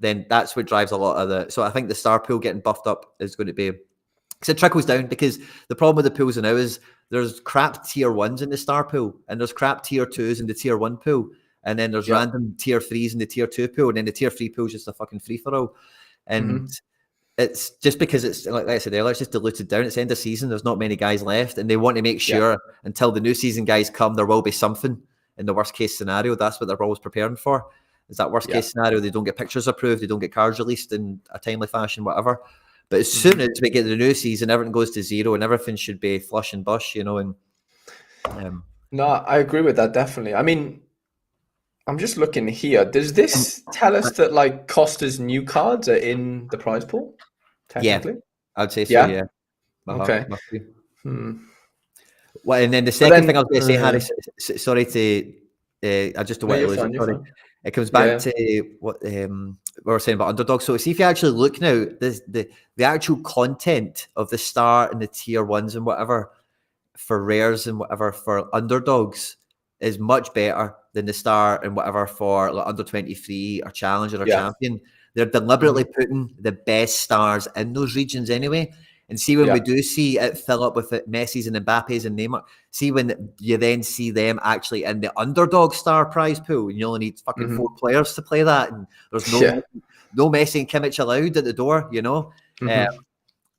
A: then that's what drives a lot of the. So I think the star pool getting buffed up is going to be, because it trickles down. Because the problem with the pools now is there's crap tier 1s in the star pool, and there's crap tier 2s in the tier 1 pool, and then there's random tier 3s in the tier 2 pool, and then the tier 3 pool is just a fucking free for all. And it's just because it's like I said earlier, it's just diluted down. It's the end of season. There's not many guys left, and they want to make sure until the new season guys come, there will be something in the worst case scenario. That's what they're always preparing for. Is that worst case scenario? They don't get pictures approved, they don't get cards released in a timely fashion, whatever. But as soon as we get to the new season, everything goes to zero, and everything should be flush and bush, And
B: no, I agree with that, definitely. I mean, I'm just looking here. Does this tell us that like Costa's new cards are in the prize pool? Technically,
A: I'd say so. Yeah.
B: Okay.
A: Well, and then the second thing I was going to say, Harry, sorry to. I just don't want to lose it. Sorry. It comes back to what we were saying about Underdog. So see if you actually look now, the actual content of the star and the tier 1s and whatever for rares and whatever for Underdogs is much better than the star and whatever for like under 23 or Challenger or Champion. They're deliberately putting the best stars in those regions anyway. And see when we do see it fill up with Messi's and Mbappe's and Neymar, see when you then see them actually in the Underdog star prize pool, and you only need fucking 4 players to play that, and there's no Messi and Kimmich allowed at the door, you know.
B: Mm-hmm.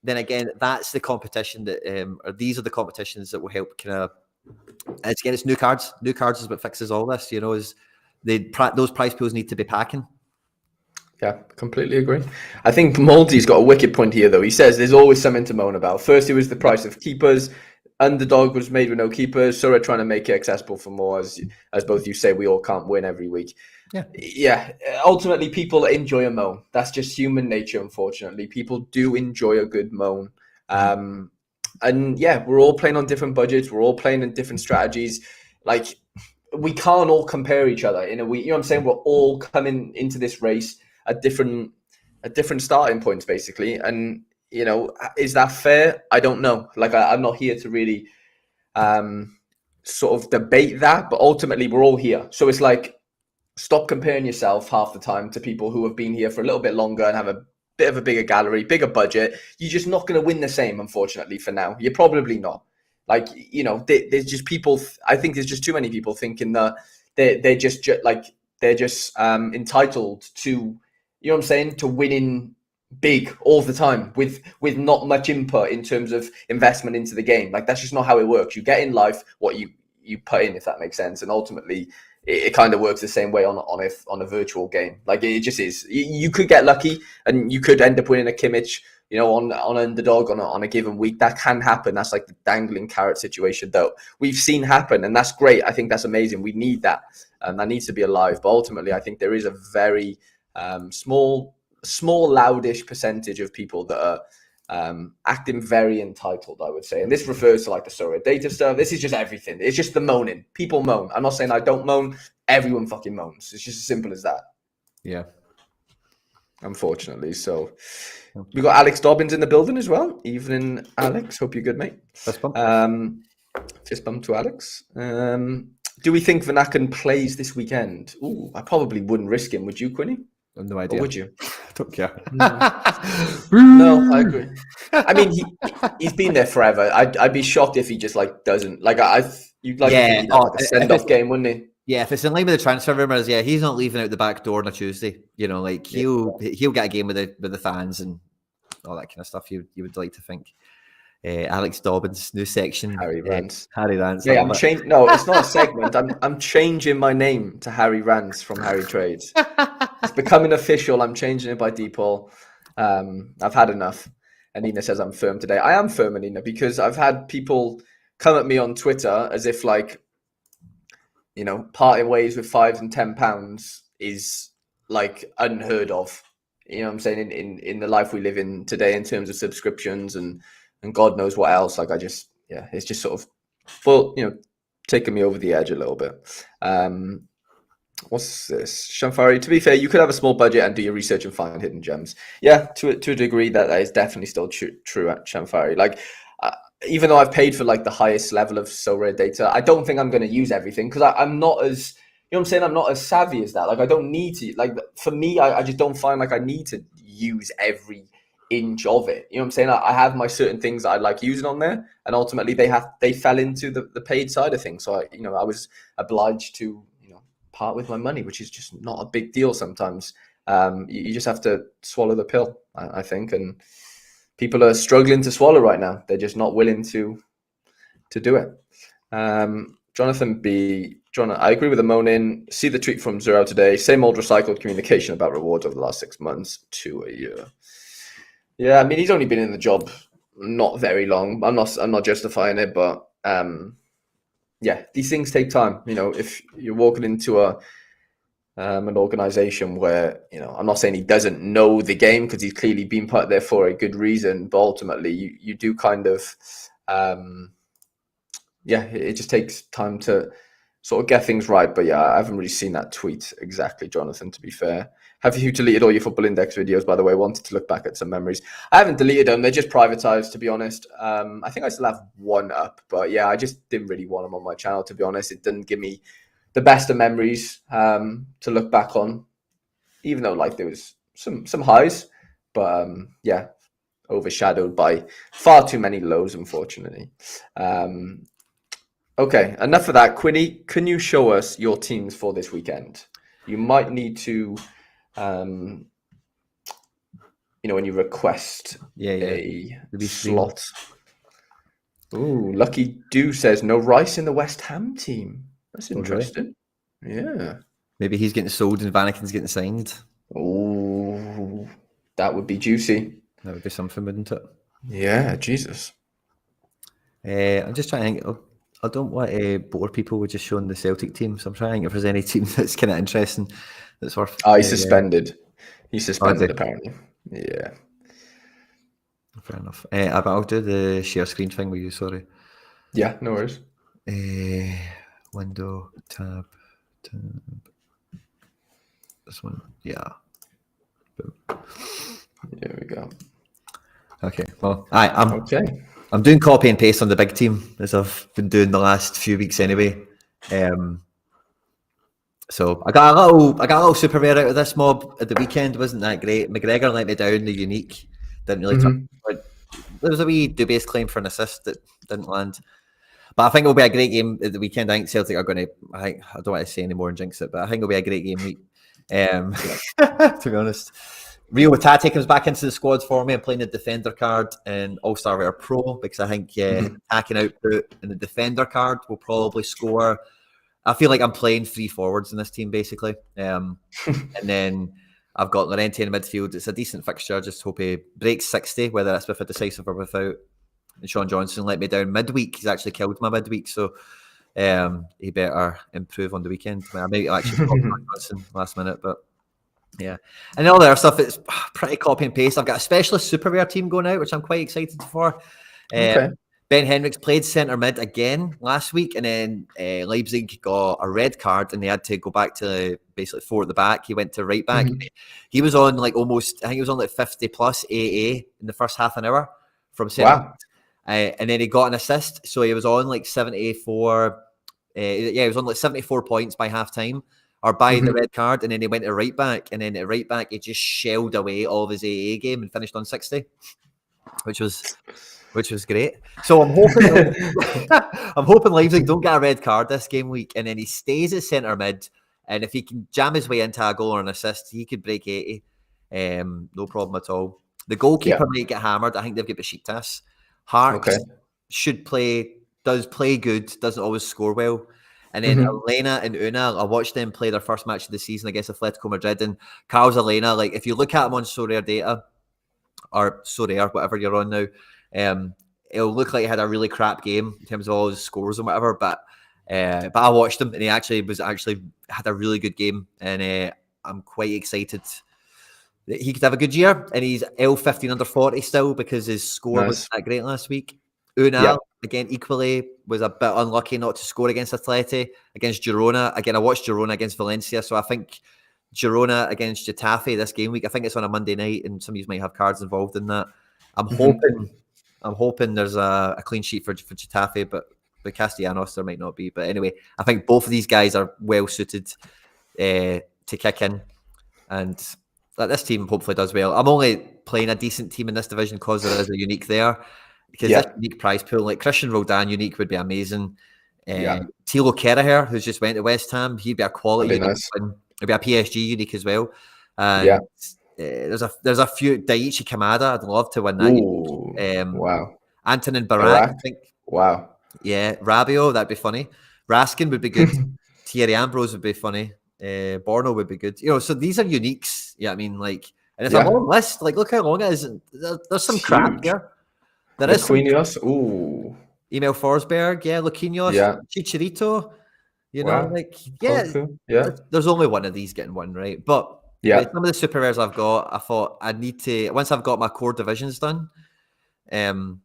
A: Then again, that's the competition that, or these are the competitions that will help kind of. Again, it's new cards. New cards is what fixes all this. You know, is those prize pools need to be packing.
B: Yeah, completely agree. I think Malty's got a wicked point here, though. He says there's always something to moan about. First, it was the price of keepers. Underdog was made with no keepers. Sorare trying to make it accessible for more, as both you say, we all can't win every week. Yeah. Ultimately, people enjoy a moan. That's just human nature, unfortunately. People do enjoy a good moan. And yeah, we're all playing on different budgets. We're all playing in different strategies. Like, we can't all compare each other in a way. You know what I'm saying? We're all coming into this race at different starting points, basically. And, you know, is that fair? I don't know. Like, I'm not here to really sort of debate that, but ultimately we're all here. So it's like, stop comparing yourself half the time to people who have been here for a little bit longer and have a bit of a bigger gallery, bigger budget. You're just not going to win the same, unfortunately, for now. You're probably not. Like, you know, there's just people. I think there's just too many people thinking that they're just entitled to, you know what I'm saying, to winning big all the time with not much input in terms of investment into the game. Like, that's just not how it works. You get in life what you put in, if that makes sense, and ultimately it kind of works the same way on a virtual game. Like, it just is. You could get lucky and you could end up winning a Kimmich, you know, on underdog on a given week. That can happen. That's like the dangling carrot situation, though, we've seen happen, and that's great. I think that's amazing. We need that, and that needs to be alive. But ultimately, I think there is a very small, loudish percentage of people that are acting very entitled, I would say. And this refers to like the SorareData stuff. This is just everything. It's just the moaning. People moan. I'm not saying I don't moan. Everyone fucking moans. It's just as simple as that.
A: Yeah.
B: Unfortunately. So we got Alex Dobbins in the building as well. Evening, Alex. Hope you're good, mate.
A: Fist bump.
B: Fist bump to Alex. Do we think Vanaken plays this weekend? Ooh, I probably wouldn't risk him. Would you, Quinny?
A: No idea.
B: Or would you?
A: I don't care.
B: No, I agree. I mean, he's been there forever. I'd be shocked if he just like doesn't like. You'd like to think he'd have like a send-off game, wouldn't he?
A: Yeah, if it's in line with the transfer rumors, yeah, he's not leaving out the back door on a Tuesday. You know, like he'll get a game with the fans and all that kind of stuff. You would like to think. Alex Dobbins, new section.
B: Harry Rants.
A: Harry Rants.
B: Yeah, I'm changing. No, it's not a segment. I'm changing my name to Harry Rants from Harry Trades. It's becoming official. I'm changing it by default. I've had enough. And Nina says I'm firm today. I am firm, Nina, because I've had people come at me on Twitter as if like, you know, parting ways with £5 and £10 is like unheard of. You know what I'm saying? In the life we live in today, in terms of subscriptions and God knows what else. Like, it's just sort of, well, you know, taking me over the edge a little bit. What's this? Shamfari, to be fair, you could have a small budget and do your research and find hidden gems. Yeah, to a degree, that is definitely still true at Shamfari. Like, even though I've paid for like the highest level of SorareData, I don't think I'm going to use everything because I'm not as, you know what I'm saying? I'm not as savvy as that. Like, I don't need to, like, for me, I just don't find like I need to use every inch of it. You know what I'm saying? I have my certain things that I like using on there, and ultimately they fell into the paid side of things. So I was obliged to, you know, part with my money, which is just not a big deal sometimes. You just have to swallow the pill, I think, and people are struggling to swallow right now. They're just not willing to do it. Jonathan B. John, I agree with the moaning. See the tweet from Zero today. Same old recycled communication about rewards over the last 6 months to a year. Yeah, I mean, he's only been in the job not very long. I'm not justifying it, but yeah, these things take time. You know, if you're walking into an organization where, you know, I'm not saying he doesn't know the game because he's clearly been put there for a good reason, but ultimately you do kind of, it just takes time to sort of get things right. But yeah, I haven't really seen that tweet exactly, Jonathan, to be fair. Have you deleted all your Football Index videos, by the way? Wanted to look back at some memories. I haven't deleted them. They're just privatized, to be honest. I think I still have one up, but yeah, I just didn't really want them on my channel, to be honest. It didn't give me the best of memories to look back on, even though like there was some highs, but yeah, overshadowed by far too many lows, unfortunately. Okay, enough of that. Quinny, can you show us your teams for this weekend? You might need to when you request a slot. Ooh, Lucky Do says no Rice in the West Ham team. That's interesting. Yeah.
A: Maybe he's getting sold and Vanaken's getting signed.
B: Oh, that would be juicy.
A: That would be something, wouldn't it?
B: Yeah, Jesus.
A: I'm just trying to think. I don't want to bore people with just showing the Celtic team, so I'm trying to think if there's any team that's kind of interesting that's worth.
B: He's suspended. He's suspended, apparently. Yeah.
A: Fair enough. I'll do the share screen thing with you, sorry.
B: Yeah, no worries.
A: Window, tab. This one, yeah. Boom.
B: There we go.
A: Okay, well, I'm doing copy and paste on the big team, as I've been doing the last few weeks anyway. So I got a little super rare out of this mob at the weekend. Wasn't that great? McGregor let me down. The unique didn't really turn. There was a wee dubious claim for an assist that didn't land. But I think it'll be a great game at the weekend. I think Celtic are going to. I don't want to say any more and jinx it, but I think it'll be a great game week. To be honest, Rio Tate comes back into the squad for me. I'm playing the defender card and All-Star Rare Pro because I think attacking output in the defender card will probably score. I feel like I'm playing 3 forwards in this team basically, and then I've got Llorente in midfield. It's a decent fixture. Just hope he breaks 60, whether that's with a decisive or without. And Sean Johnson let me down midweek. He's actually killed my midweek, so he better improve on the weekend. I might actually Johnson last minute, but yeah. And all the other stuff, it's pretty copy and paste. I've got a specialist super rare team going out, which I'm quite excited for. Ben Henriks played centre mid again last week, and then Leipzig got a red card, and they had to go back to basically 4 at the back. He went to right back. He was on like almost, I think he was on like 50 plus AA in the first half an hour from centre. Wow. And then he got an assist, so he was on like 74. He was on like 74 points by half time or by the red card, and then he went to right back, and then at right back he just shelled away all of his AA game and finished on 60, which was great. So I'm hoping Leipzig don't get a red card this game week, and then he stays at centre mid, and if he can jam his way into a goal or an assist, he could break 80. No problem at all. The goalkeeper might get hammered. I think they've got Besiktas. Harks does play good, doesn't always score well. And then Elena and Una, I watched them play their first match of the season against Atletico Madrid, and Carlos Elena, like if you look at him on SorareData or Sorare, whatever you're on now, it'll look like he had a really crap game in terms of all his scores and whatever. But I watched him, and he actually had a really good game, and I'm quite excited that he could have a good year. And he's L15 under 40 still because his score wasn't that great last week. Una again equally was a bit unlucky not to score against Atleti. Against Girona, again I watched Girona against Valencia, so I think Girona against Getafe this game week, I think it's on a Monday night, and some of you might have cards involved in that. I'm hoping there's a clean sheet for Getafe, but Castellanos there might not be. But anyway, I think both of these guys are well suited to kick in, and that this team hopefully does well. I'm only playing a decent team in this division because there is a unique there. Because this unique prize pool, like Christian Roldan unique would be amazing. Thilo Kehrer, who's just went to West Ham, he'd be a quality unique. Nice. It'd be a PSG unique as well. And there's a few. Daichi Kamada, I'd love to win that.
B: Wow.
A: Antonin Barak, I think.
B: Wow.
A: Yeah, Rabiot, that'd be funny. Raskin would be good. Thierry Ambrose would be funny. Borno would be good. You know, so these are uniques. Yeah, I mean, like, and it's a long list. Like, look how long it is. There's some crap here. There is
B: Quinny,
A: Emil Forsberg, Luquinhos, Chicharito. You know, there's only one of these getting one, right? But some of the super rares I've got, I thought I need to, once I've got my core divisions done, then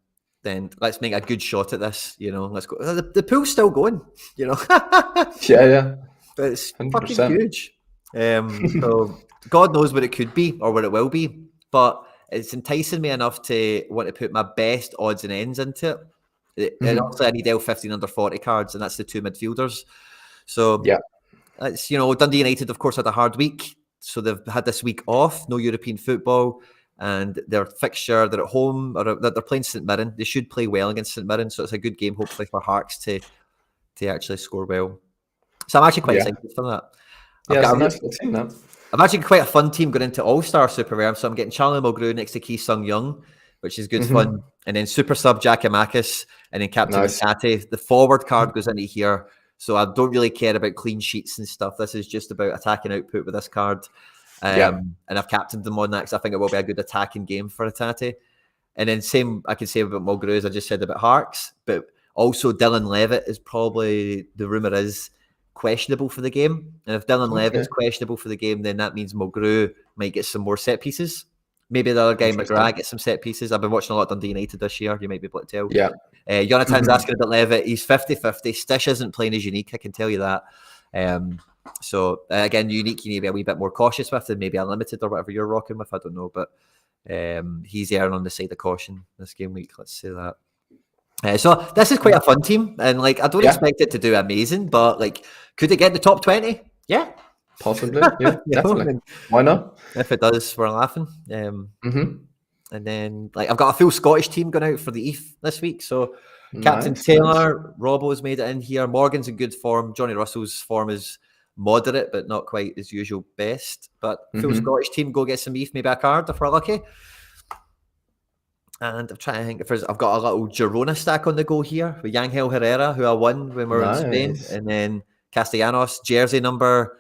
A: let's make a good shot at this. You know, let's go. The pool's still going. You know,
B: but
A: it's 100%. Fucking huge. So God knows what it could be or what it will be, but it's enticing me enough to want to put my best odds and ends into it. And also I need L15 under 40 cards, and that's the 2 midfielders. So it's, you know, Dundee United, of course, had a hard week. So they've had this week off, no European football, and their fixture, they're at home, or they're playing St Mirren. They should play well against St Mirren, so it's a good game, hopefully, for Harks to actually score well. So I'm actually quite excited for that.
B: Yeah, it's a nice little team now.
A: I've actually got quite a fun team going into All-Star Super Rare. So I'm getting Charlie Mulgrew next to Ki Sung Young, which is good fun. And then Super Sub Giacomakis, and then Captain Makate. The forward card goes into here. So I don't really care about clean sheets and stuff. This is just about attacking output with this card. And I've captained them on that because I think it will be a good attacking game for Hatate. And then same I can say about Mulgrew as I just said about Harks, but also Dylan Levitt is probably, the rumour is, questionable for the game. And if Dylan Levitt's questionable for the game, then that means Mulgrew might get some more set pieces. Maybe the other guy, McGrath, gets some set pieces. I've been watching a lot of Dundee United this year. You might be able to tell.
B: Yeah.
A: Jonathan's asking about Levitt. He's 50-50. Stish isn't playing as Unique, I can tell you that. So again, Unique, you need to be a wee bit more cautious with than maybe Unlimited or whatever you're rocking with. I don't know, but he's erring on the side of caution this game week. Let's say that. So this is quite a fun team, and like I don't expect it to do amazing, but like, could it get in the top 20? Yeah,
B: possibly. Yeah, definitely. Why not?
A: If it does, we're laughing. And then like I've got a full Scottish team going out for the ETH this week. So Captain Taylor, Robbo's made it in here. Morgan's in good form. Johnny Russell's form is moderate, but not quite as usual best. But full Scottish team, go get some ETH, maybe a card if we're lucky. And I'm trying to think if I've got a little Girona stack on the go here with Yangel Herrera, who I won when we were in Spain, and then Castellanos jersey number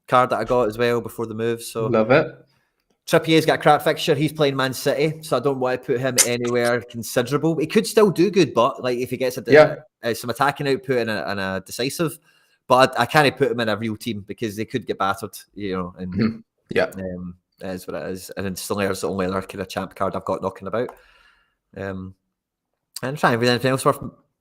A: card that I got as well before the move. So
B: love it.
A: Trippier's got a crap fixture. He's playing Man City, so I don't want to put him anywhere considerable. He could still do good, but like if he gets some attacking output and a decisive, but I can't put him in a real team because they could get battered, you know. And that is what it is. And then Stiller's the only other kind of champ card I've got knocking about. And I'm trying to read anything else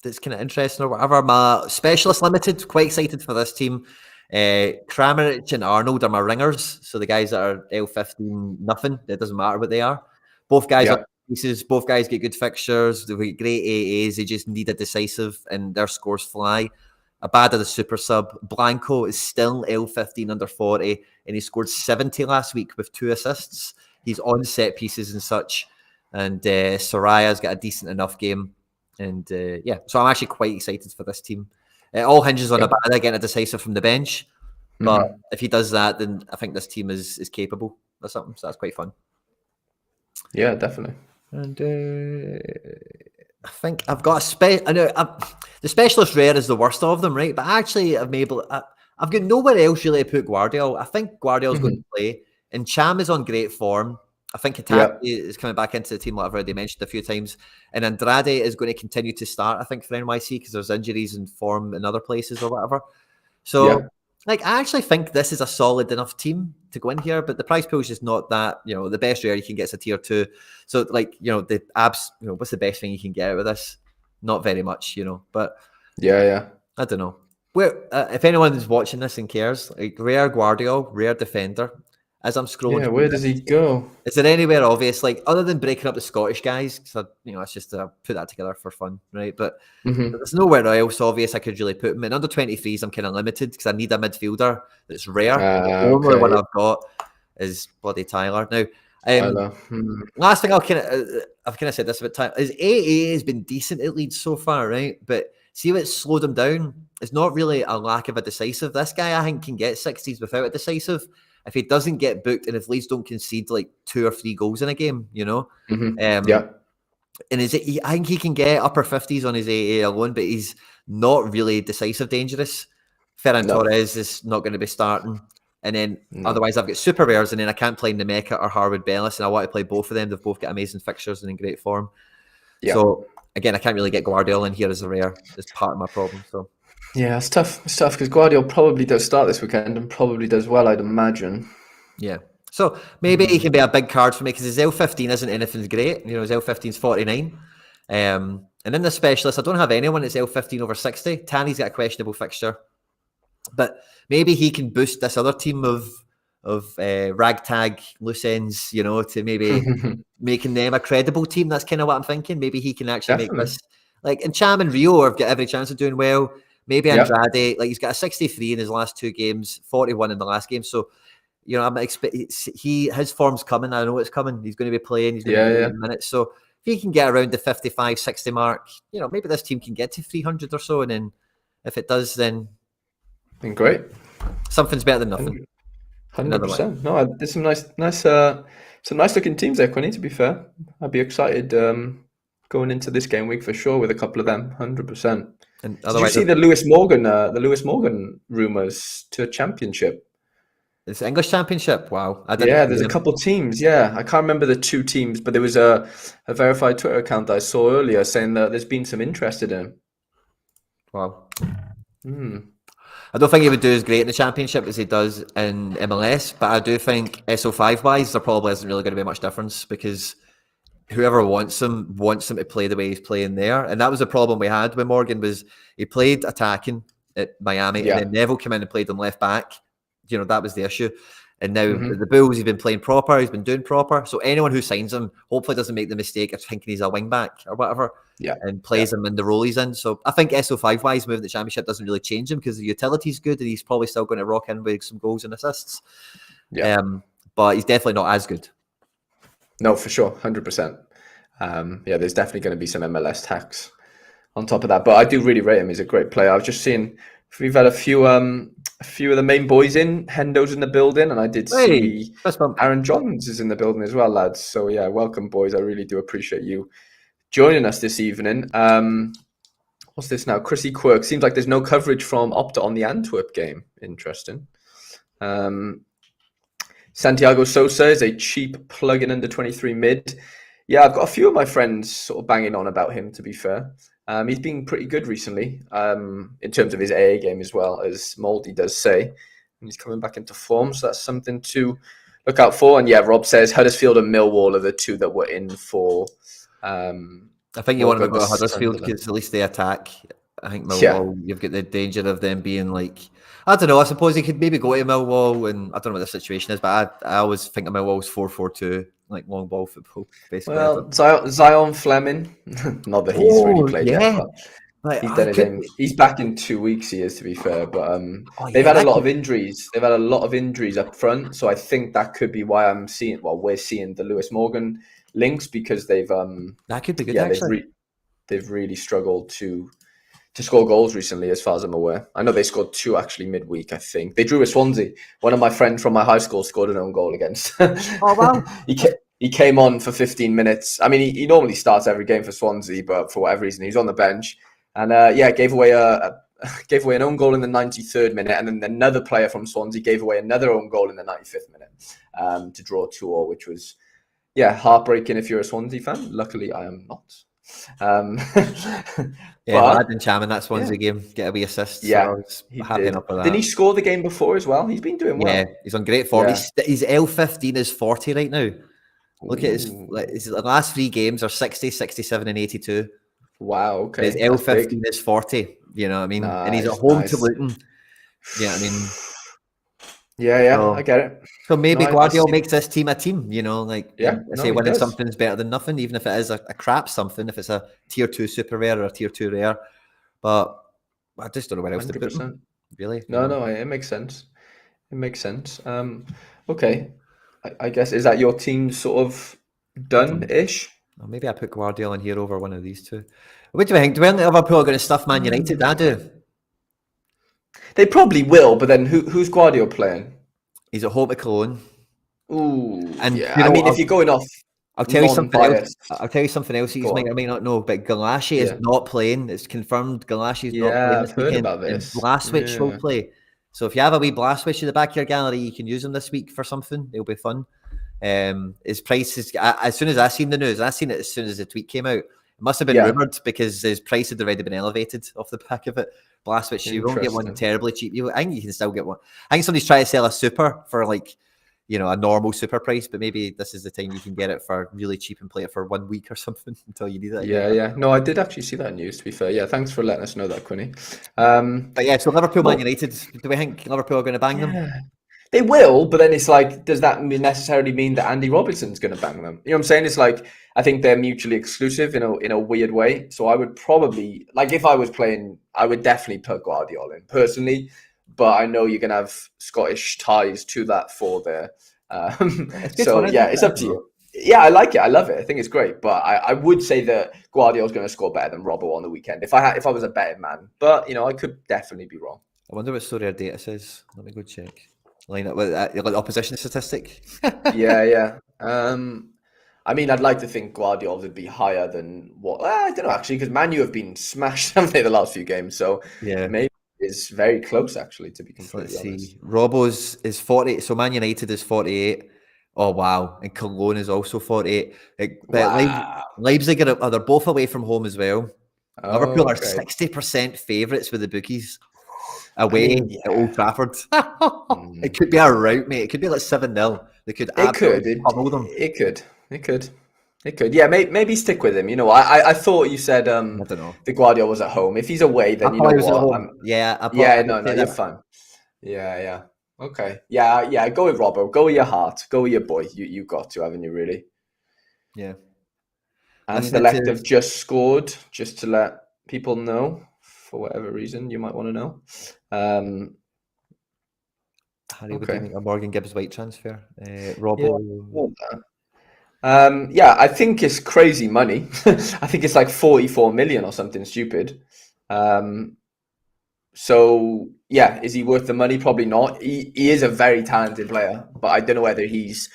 A: that's kind of interesting or whatever. My Specialist Limited, quite excited for this team. Kramaric and Arnold are my ringers, so the guys that are L15 nothing, it doesn't matter what they are. Both guys are pieces, both guys get good fixtures, they get great AAs, they just need a decisive and their scores fly. Abada, the super sub. Blanco is still L15 under 40 and he scored 70 last week with 2 assists. He's on set pieces and such. And Soraya's got a decent enough game. And so I'm actually quite excited for this team. It all hinges on Abada getting a decisive from the bench. But if he does that, then I think this team is capable or something. So that's quite fun.
B: Yeah, definitely.
A: And I think I've got the Specialist Rare is the worst of them, right? But actually, I've got nowhere else really to put Guardiola. I think Guardiola's going to play. And Cham is on great form. I think Hatate is coming back into the team, like I've already mentioned a few times. And Andrade is going to continue to start, I think, for NYC because there's injuries and form in other places or whatever. So, I actually think this is a solid enough team to go in here, but the price pool is just not that, the best rare you can get is a tier 2. So, the abs, what's the best thing you can get out of this? Not very much, but I don't know. If anyone is watching this and cares, rare Guardiola, rare defender. As I'm scrolling,
B: where does he go?
A: Is there anywhere obvious, other than breaking up the Scottish guys? Because it's just to put that together for fun, right? But there's nowhere else obvious I could really put him in. Under 23s, I'm kind of limited because I need a midfielder that's rare. The only one I've got is bloody Tyler. Now, last thing I've kind of said this about Tyler is AA has been decent at Leeds so far, right? But see what's slowed him down. It's not really a lack of a decisive. This guy I think can get 60s without a decisive. If he doesn't get booked and if Leeds don't concede 2 or 3 goals in a game, and I think he can get upper 50s on his AA alone, but he's not really decisive dangerous. Ferran Torres is not going to be starting. And then otherwise I've got super rares and then I can't play Nemeka or Harwood Bellis and I want to play both of them. They've both got amazing fixtures and in great form. So again, I can't really get Guardiola in here as a rare. It's part of my problem. So
B: yeah, it's tough. It's tough because Guardiola probably does start this weekend and probably does well, I'd imagine.
A: Yeah. So maybe he can be a big card for me because his L15 isn't anything great. His L15's 49. And in the Specialist, I don't have anyone that's L15 over 60. Tanny's got a questionable fixture. But maybe he can boost this other team of ragtag loose ends, to maybe making them a credible team. That's kind of what I'm thinking. Maybe he can actually make this. And Cham and Rio have got every chance of doing well. Maybe Andrade, he's got a 63 in his last 2 games, 41 in the last game. So, I'm his form's coming. I know it's coming. He's going to be playing. He's going to be in minutes. So if he can get around the 55, 60 mark, maybe this team can get to 300 or so. And then if it does, then
B: great.
A: Something's better than nothing.
B: 100%. No, there's some nice looking teams there, Quinny. To be fair, I'd be excited going into this game week for sure with a couple of them. 100%.
A: And
B: did you see the Lewis Morgan rumors to a championship?
A: It's English Championship. Wow.
B: There's a couple teams. Yeah, I can't remember the two teams, but there was a verified Twitter account I saw earlier saying that there's been some interest in him.
A: Wow. I don't think he would do as great in the Championship as he does in MLS, but I do think SO5 wise, there probably isn't really going to be much difference because whoever wants him to play the way he's playing there. And that was the problem we had with Morgan, was he played attacking at Miami and then Neville came in and played him left back. You know, that was the issue. And now the Bulls, he's been playing proper, he's been doing proper. So anyone who signs him hopefully doesn't make the mistake of thinking he's a wing back or whatever and plays him in the role he's in. So I think SO5 wise, moving the Championship doesn't really change him because the utility's good and he's probably still going to rock in with some goals and assists. But he's definitely not as good.
B: No, for sure, 100%. There's definitely going to be some MLS tax on top of that. But I do really rate him. He's a great player. I was just seeing we've had a few of the main boys in. Hendo's in the building, and I did see Aaron Johns is in the building as well, lads. So yeah, welcome, boys. I really do appreciate you joining us this evening. What's this now? Chrissy Quirk. Seems like there's no coverage from Opta on the Antwerp game. Interesting. Santiago Sosa is a cheap plug-in under 23 mid. Yeah, I've got a few of my friends sort of banging on about him, to be fair. He's been pretty good recently in terms of his AA game as well, as Mouldy does say. And he's coming back into form, so that's something to look out for. And yeah, Rob says Huddersfield and Millwall are the two that were in for...
A: I think you want to go to Huddersfield because at least they attack. I think Millwall, you've got the danger of them being like... I don't know, I suppose he could maybe go to Millwall, and I don't know what the situation is, but I always think of Millwall's 4-4-2, like long ball football, basically.
B: Well, Zion Fleming, not that he's really played yet, but he's back in 2 weeks, he is, to be fair, but they've had a lot of injuries. They've had a lot of injuries up front, so I think that could be why we're seeing the Lewis Morgan links, because they've...
A: that could be good, actually.
B: They've really struggled to score goals recently, as far as I'm aware. I know they scored 2 actually midweek, I think. They drew with Swansea. One of my friends from my high school scored an own goal against.
A: Oh, wow.
B: He came on for 15 minutes. I mean, he normally starts every game for Swansea, but for whatever reason, he's on the bench. And gave away an own goal in the 93rd minute. And then another player from Swansea gave away another own goal in the 95th minute to draw 2-2, which was, heartbreaking if you're a Swansea fan. Luckily, I am not.
A: I've been jamming that Swansea game, get a wee assist.
B: Yeah,
A: so I was happy enough with that.
B: Didn't he score the game before as well? He's been doing well.
A: Yeah, he's on great form. Yeah. His L15 is 40 right now. Look at his last 3 games are 60, 67, and 82.
B: Wow, okay.
A: His L15 is 40. You know what I mean? Nice, and he's at home to Luton. Yeah, I mean.
B: Yeah, I get it.
A: So maybe Guardiola makes this team a team, you know, like winning something's better than nothing, even if it is a crap something, if it's a tier 2 super rare or a tier 2 rare. But I just don't know where else 100%. To put them. Really?
B: No, it makes sense. It makes sense. Okay. I guess, is that your team sort of done-ish?
A: Well, maybe I put Guardiola in here over one of these two. What do you think? Do we think Liverpool are going to stuff Man United? I do.
B: They probably will, but then who's Guardiola playing?
A: He's at home to Cologne.
B: Ooh, and I mean, if you're going off,
A: I'll tell you something else. I'll tell you something else you might or might not know. But Galassi is not playing. It's confirmed. Galassi is not playing this weekend. About this. And Blaswich will play. So if you have a wee Blaswich in the back of your gallery, you can use him this week for something. It'll be fun. His price is, as soon as I seen the news, I seen it as soon as the tweet came out. It must have been rumoured because his price had already been elevated off the back of it. Blaswich, you won't get one terribly cheap. I think you can still get one. I think somebody's trying to sell a super for like, you know, a normal super price, but maybe this is the time you can get it for really cheap and play it for 1 week or something until you need it.
B: Yeah. No, I did actually see that news, to be fair. Yeah, thanks for letting us know that, Quinny.
A: But yeah, so Liverpool, Man United, do we think Liverpool are going to bang them?
B: They will, but then it's like, does that necessarily mean that Andy Robertson's going to bang them? You know what I'm saying? It's like, I think they're mutually exclusive in a weird way. So I would probably, like, if I was playing, I would definitely put Guardiola in personally. But I know you're going to have Scottish ties to that for there. It's up to you. Yeah, I like it. I love it. I think it's great. But I would say that Guardiola's going to score better than Robbo on the weekend if I was a betting man. But, you know, I could definitely be wrong.
A: I wonder what SorareData says. Let me go check. Line up with like opposition statistic.
B: Yeah. I mean, I'd like to think Guardiola would be higher than what I don't know actually, because Man U have been smashed, haven't they, the last few games? So
A: Yeah.
B: maybe it's very close actually, to be
A: So let's
B: completely honest.
A: see. Robbo's is 40. So Man United is 48. Oh wow. And Cologne is also 48. But
B: Wow.
A: Leipzig they're both away from home as well.
B: Oh,
A: Liverpool are
B: okay.
A: 60% favourites with the bookies
B: I
A: away
B: mean,
A: at
B: yeah.
A: Old Trafford. It could be a rout, mate. It could be like 7-0. They could
B: It
A: absolutely
B: could. It
A: pummel them.
B: it could. It could. It could. Yeah, maybe stick with him. I thought you said
A: I don't know.
B: the Guardiola was at home. If he's away,
A: I
B: then you
A: thought
B: know
A: he was at
B: what?
A: home. Yeah, I
B: Yeah,
A: did
B: no,
A: say
B: you're
A: that.
B: fine. Yeah. Okay. Yeah. Go with Robbo. Go with your heart. Go with your boy. You got to, haven't you, really?
A: Yeah.
B: And the
A: Listening
B: left
A: to
B: have just scored, just to let people know, for whatever reason you might want to know.
A: Harry, would you
B: Okay.
A: make a Morgan Gibbs White transfer?
B: Yeah.
A: Robbo.
B: Yeah, I think it's crazy money. I think it's like 44 million or something stupid. So yeah, is he worth the money? Probably not. He is a very talented player, but I don't know whether he's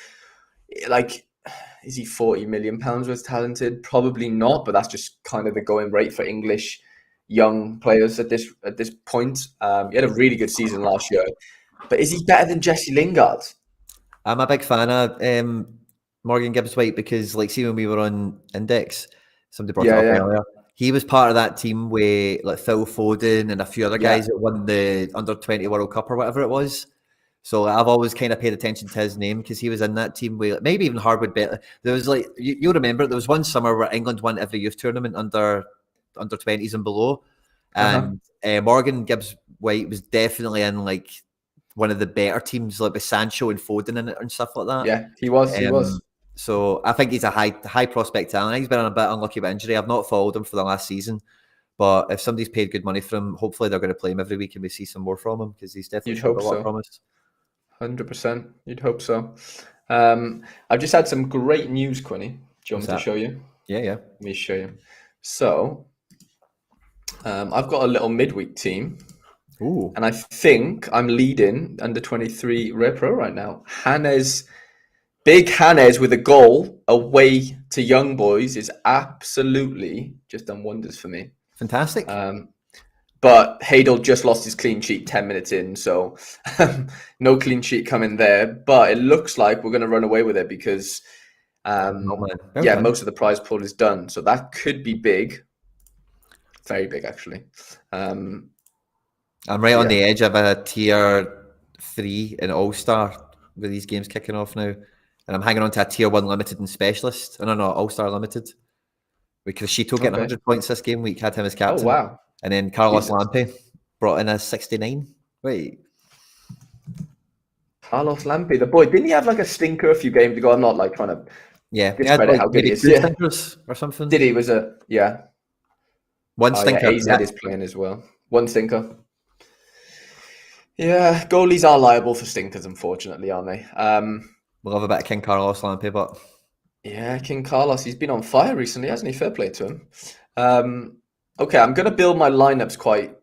B: like, is he 40 million pounds worth talented? Probably not, but that's just kind of the going rate for English young players at this point. He had a really good season last year, but is he better than Jesse Lingard?
A: I'm a big fan of Morgan Gibbs White because, like, see, when we were on Index, somebody brought it up
B: Yeah.
A: earlier. He was part of that team with like Phil Foden and a few other
B: Yeah.
A: guys that won the Under-20 World Cup or whatever it was. So I've always kind of paid attention to his name because he was in that team with maybe even Hardwood better. There was like you'll remember there was one summer where England won every youth tournament under 20s and below,
B: Uh-huh.
A: and Morgan Gibbs White was definitely in like one of the better teams, like with Sancho and Foden in it and stuff like that.
B: Yeah, he was.
A: So I think he's a high prospect talent. He's been a bit unlucky with injury. I've not followed him for the last season, but if somebody's paid good money for him, hopefully they're going to play him every week and we see some more from him because he's definitely
B: You'd
A: showed
B: hope
A: a lot of
B: so.
A: promise.
B: 100%. You'd hope so. I've just had some great news, Quinny. Do you want me to show you?
A: Yeah.
B: Let me show you. So, I've got a little midweek team.
A: Ooh.
B: And I think I'm leading under 23 Rare Pro right now. Big Hannes with a goal away to Young Boys is absolutely just done wonders for me.
A: Fantastic.
B: But Hadel just lost his clean sheet 10 minutes in, so no clean sheet coming there. But it looks like we're going to run away with it because, most of the prize pool is done. So that could be big. Very big, actually.
A: I'm right on the edge of a tier 3 in All-Star with these games kicking off now. And I'm hanging on to a tier 1 limited and specialist. No, All-Star limited. With Crescito getting 100 points this game week, had him as captain.
B: Oh, wow.
A: And then Carlos Lampe brought in a 69. Wait.
B: Carlos Lampe, the boy, didn't he have like a stinker a few games ago? I'm not like trying to discredit how good he is.
A: Stinkers or something.
B: Did he?
A: One stinker.
B: AZ is playing as well. One stinker. Yeah, goalies are liable for stinkers, unfortunately, aren't they?
A: We'll have a bit of King Carlos Lampe, but
B: yeah, King Carlos, he's been on fire recently, hasn't he? Fair play to him. Okay, I'm going to build my lineups quite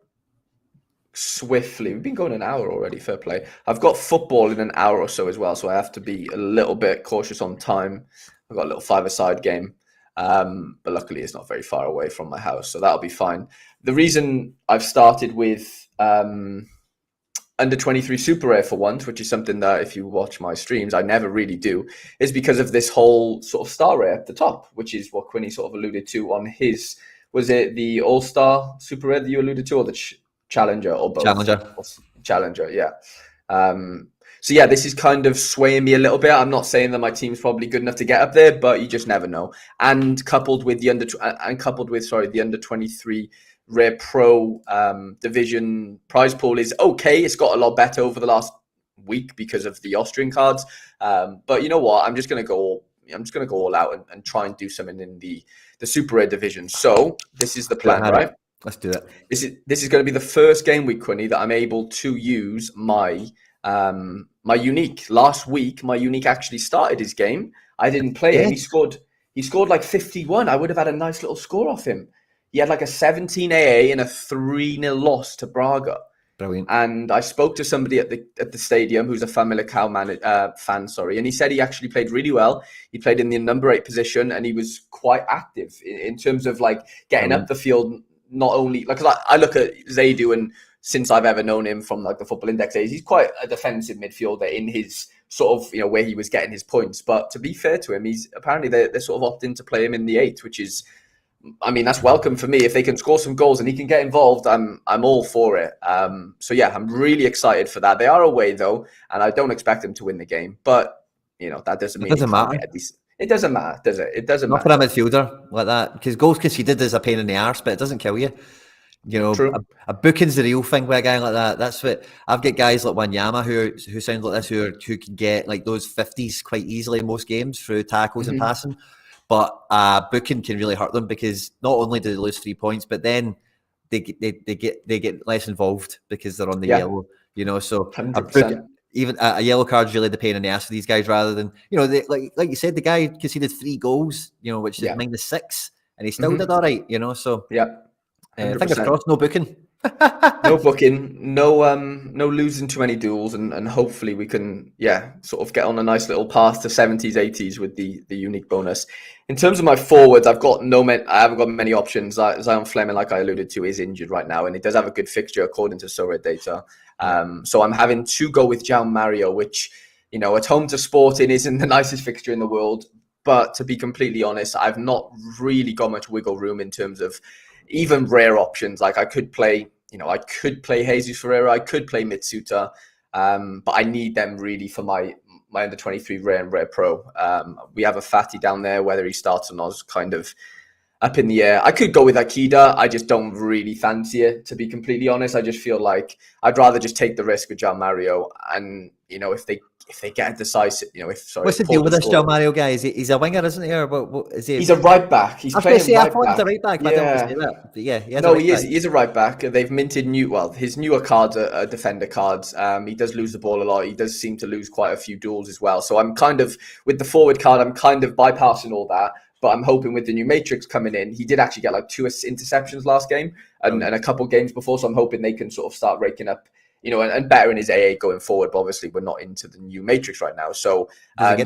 B: swiftly. We've been going an hour already, fair play. I've got football in an hour or so as well, so I have to be a little bit cautious on time. I've got a little five-a-side game, but luckily it's not very far away from my house, so that'll be fine. The reason I've started with under 23 Super Rare for once, which is something that if you watch my streams, I never really do, is because of this whole sort of star rare at the top, which is what Quinny sort of alluded to on his, was it the All-Star Super Rare that you alluded to, or the Challenger, or both? Challenger, yeah. So yeah, this is kind of swaying me a little bit. I'm not saying that my team's probably good enough to get up there, but you just never know. And coupled with the under 23 Rare Pro division prize pool is okay. It's got a lot better over the last week because of the Austrian cards. But you know what? I'm just gonna go all out and try and do something in the Super Rare division. So this is the plan, right?
A: Let's do it.
B: This is going to be the first game week, Quinny, that I'm able to use my my unique. Last week, my unique actually started his game. I didn't play him. He scored like 51. I would have had a nice little score off him. He had like a 17 AA and a 3-0 loss to Braga.
A: Brilliant.
B: And I spoke to somebody at the stadium who's a Famalicão fan, and he said he actually played really well. He played in the number 8 position, and he was quite active in terms of like getting up the field. Not only like, cause I look at Zaidu, and since I've ever known him from like the Football Index days, he's quite a defensive midfielder in his sort of, where he was getting his points. But to be fair to him, he's apparently they're sort of opting to play him in the 8, which is, I mean, that's welcome for me. If they can score some goals and he can get involved, I'm all for it. So yeah, I'm really excited for that. They are away though, and I don't expect them to win the game. But that doesn't mean
A: it doesn't matter.
B: It doesn't matter, does it? It doesn't matter.
A: Not for a midfielder like that, because goals conceded is a pain in the arse, but it doesn't kill you. A booking's the real thing with a guy like that. That's what I've got guys like Wanyama who sound like this, who can get like those 50s quite easily in most games through tackles and passing. But booking can really hurt them, because not only do they lose 3 points, but then they get less involved because they're on the yellow. So even a yellow card is really the pain in the ass for these guys, rather than like you said, the guy conceded 3 goals, which is -6, and he still did all right. So fingers crossed, no booking.
B: No booking, no losing too many duels, and hopefully we can sort of get on a nice little path to 70s, 80s with the unique bonus. In terms of my forwards, I haven't got many options. Zion Fleming, like I alluded to, is injured right now, and he does have a good fixture according to SorareData. So I'm having to go with João Mario, which at home to Sporting isn't the nicest fixture in the world. But to be completely honest, I've not really got much wiggle room in terms of even rare options. Like I could play Jesus Ferreira, I could play Mitsuta, but I need them really for my under 23 rare and rare pro. We have a fatty down there, whether he starts or not is kind of up in the air. I could go with Akida. I just don't really fancy it, to be completely honest. I just feel like I'd rather just take the risk with João Mario, and if they get a decisive,
A: what's the deal with this João Mario guy? He's a winger, isn't he? Or what is he?
B: He's a right back. He's playing right back.
A: The right back. Yeah. I don't want to say that. But
B: he is a right back. They've minted his newer cards are defender cards. He does lose the ball a lot. He does seem to lose quite a few duels as well. So I'm kind of, with the forward card, I'm kind of bypassing all that. But I'm hoping with the new Matrix coming in, he did actually get like 2 interceptions last game and a couple games before. So I'm hoping they can sort of start raking up, and better in his AA going forward. But obviously, we're not into the new Matrix right now. So, he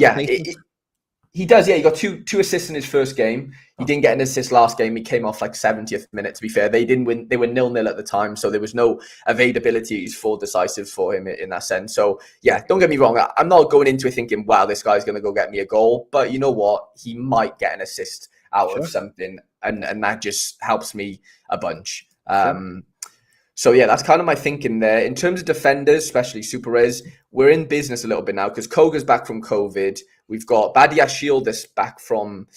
B: does. Yeah, he got two assists in his first game. He didn't get an assist last game. He came off like 70th minute, to be fair. They didn't win. They were 0-0 at the time. So there was no availability for decisive for him in that sense. So, yeah, don't get me wrong. I'm not going into it thinking, wow, this guy's going to go get me a goal. But you know what? He might get an assist out of something. And that just helps me a bunch. So, yeah, that's kind of my thinking there. In terms of defenders, especially Super Res, we're in business a little bit now because Koga's back from COVID. We've got Badia Shieldis back from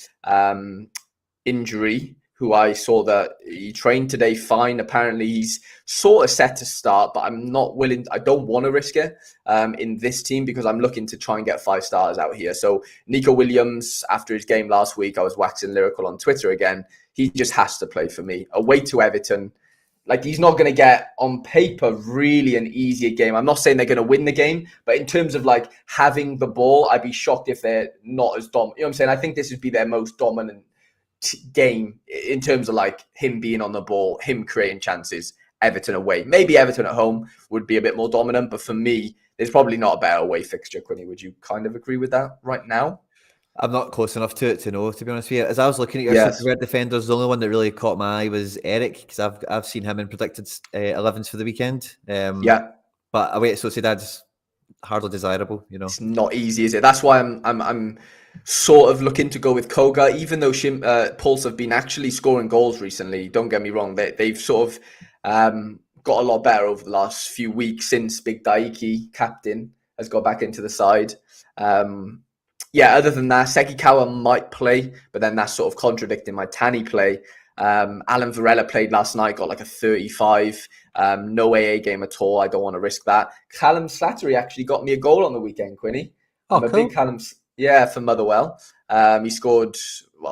B: injury, who I saw that he trained today fine. Apparently, he's sort of set to start, but I'm not willing. I don't want to risk it in this team because I'm looking to try and get 5 stars out here. So, Nico Williams, after his game last week, I was waxing lyrical on Twitter again. He just has to play for me. Away to Everton. Like, he's not going to get, on paper, really an easier game. I'm not saying they're going to win the game, but in terms of, like, having the ball, I'd be shocked if they're not as dominant. You know what I'm saying? I think this would be their most dominant game in terms of, like, him being on the ball, him creating chances. Everton away. Maybe Everton at home would be a bit more dominant, but for me, there's probably not a better away fixture, Quinny. Would you kind of agree with that right now?
A: I'm not close enough to it to know, to be honest with you. As I was looking at your super red defenders, the only one that really caught my eye was Eric, because I've seen him in predicted 11s for the weekend. But away at Sociedad's hardly desirable,
B: It's not easy, is it? That's why I'm sort of looking to go with Koga, even though Pulse have been actually scoring goals recently. Don't get me wrong; they've sort of got a lot better over the last few weeks since Big Daiki, captain, has got back into the side. Other than that, Sekikawa might play, but then that's sort of contradicting my Tani play. Alan Varela played last night, got like a 35. No AA game at all. I don't want to risk that. Callum Slattery actually got me a goal on the weekend, Quinny.
A: Oh, cool.
B: Big Callum, for Motherwell. He scored,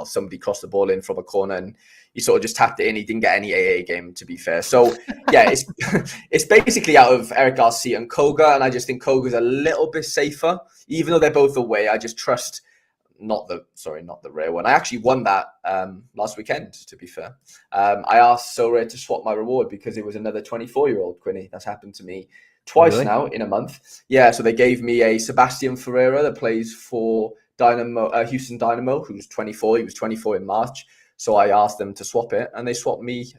B: somebody crossed the ball in from a corner and he sort of just tapped it in. He didn't get any AA game, to be fair. So, it's basically out of Eric Garcia and Koga, and I just think Koga's a little bit safer. Even though they're both away, I just trust not the rare one. I actually won that last weekend, to be fair. I asked Sorare to swap my reward because it was another 24-year-old Quinny. That's happened to me twice now in a month. Yeah, so they gave me a Sebastian Ferreira that plays for Houston Dynamo, who's 24. He was 24 in March. So I asked them to swap it, and they swapped me.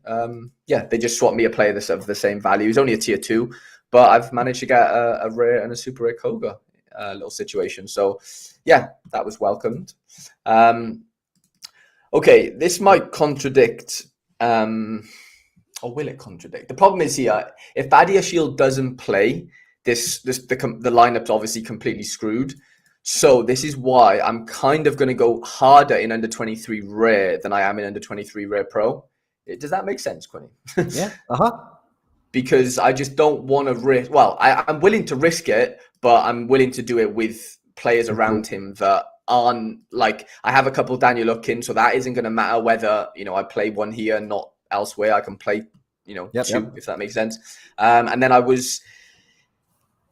B: They just swapped me a player of the same value. He's only a tier 2, but I've managed to get a rare and a super rare Koga little situation. So yeah, that was welcomed. Okay, this might contradict, or will it contradict? The problem is here, if Badia Shield doesn't play, the lineup's obviously completely screwed. So this is why I'm kind of going to go harder in under 23 rare than I am in under 23 rare pro. Does that make sense, Quinny?
A: Yeah.
B: Because I just don't want to risk. Well, I'm willing to risk it, but I'm willing to do it with players around him that aren't like. I have a couple Daniel Lookin, so that isn't going to matter whether I play one here and not elsewhere. I can play two, if that makes sense. And then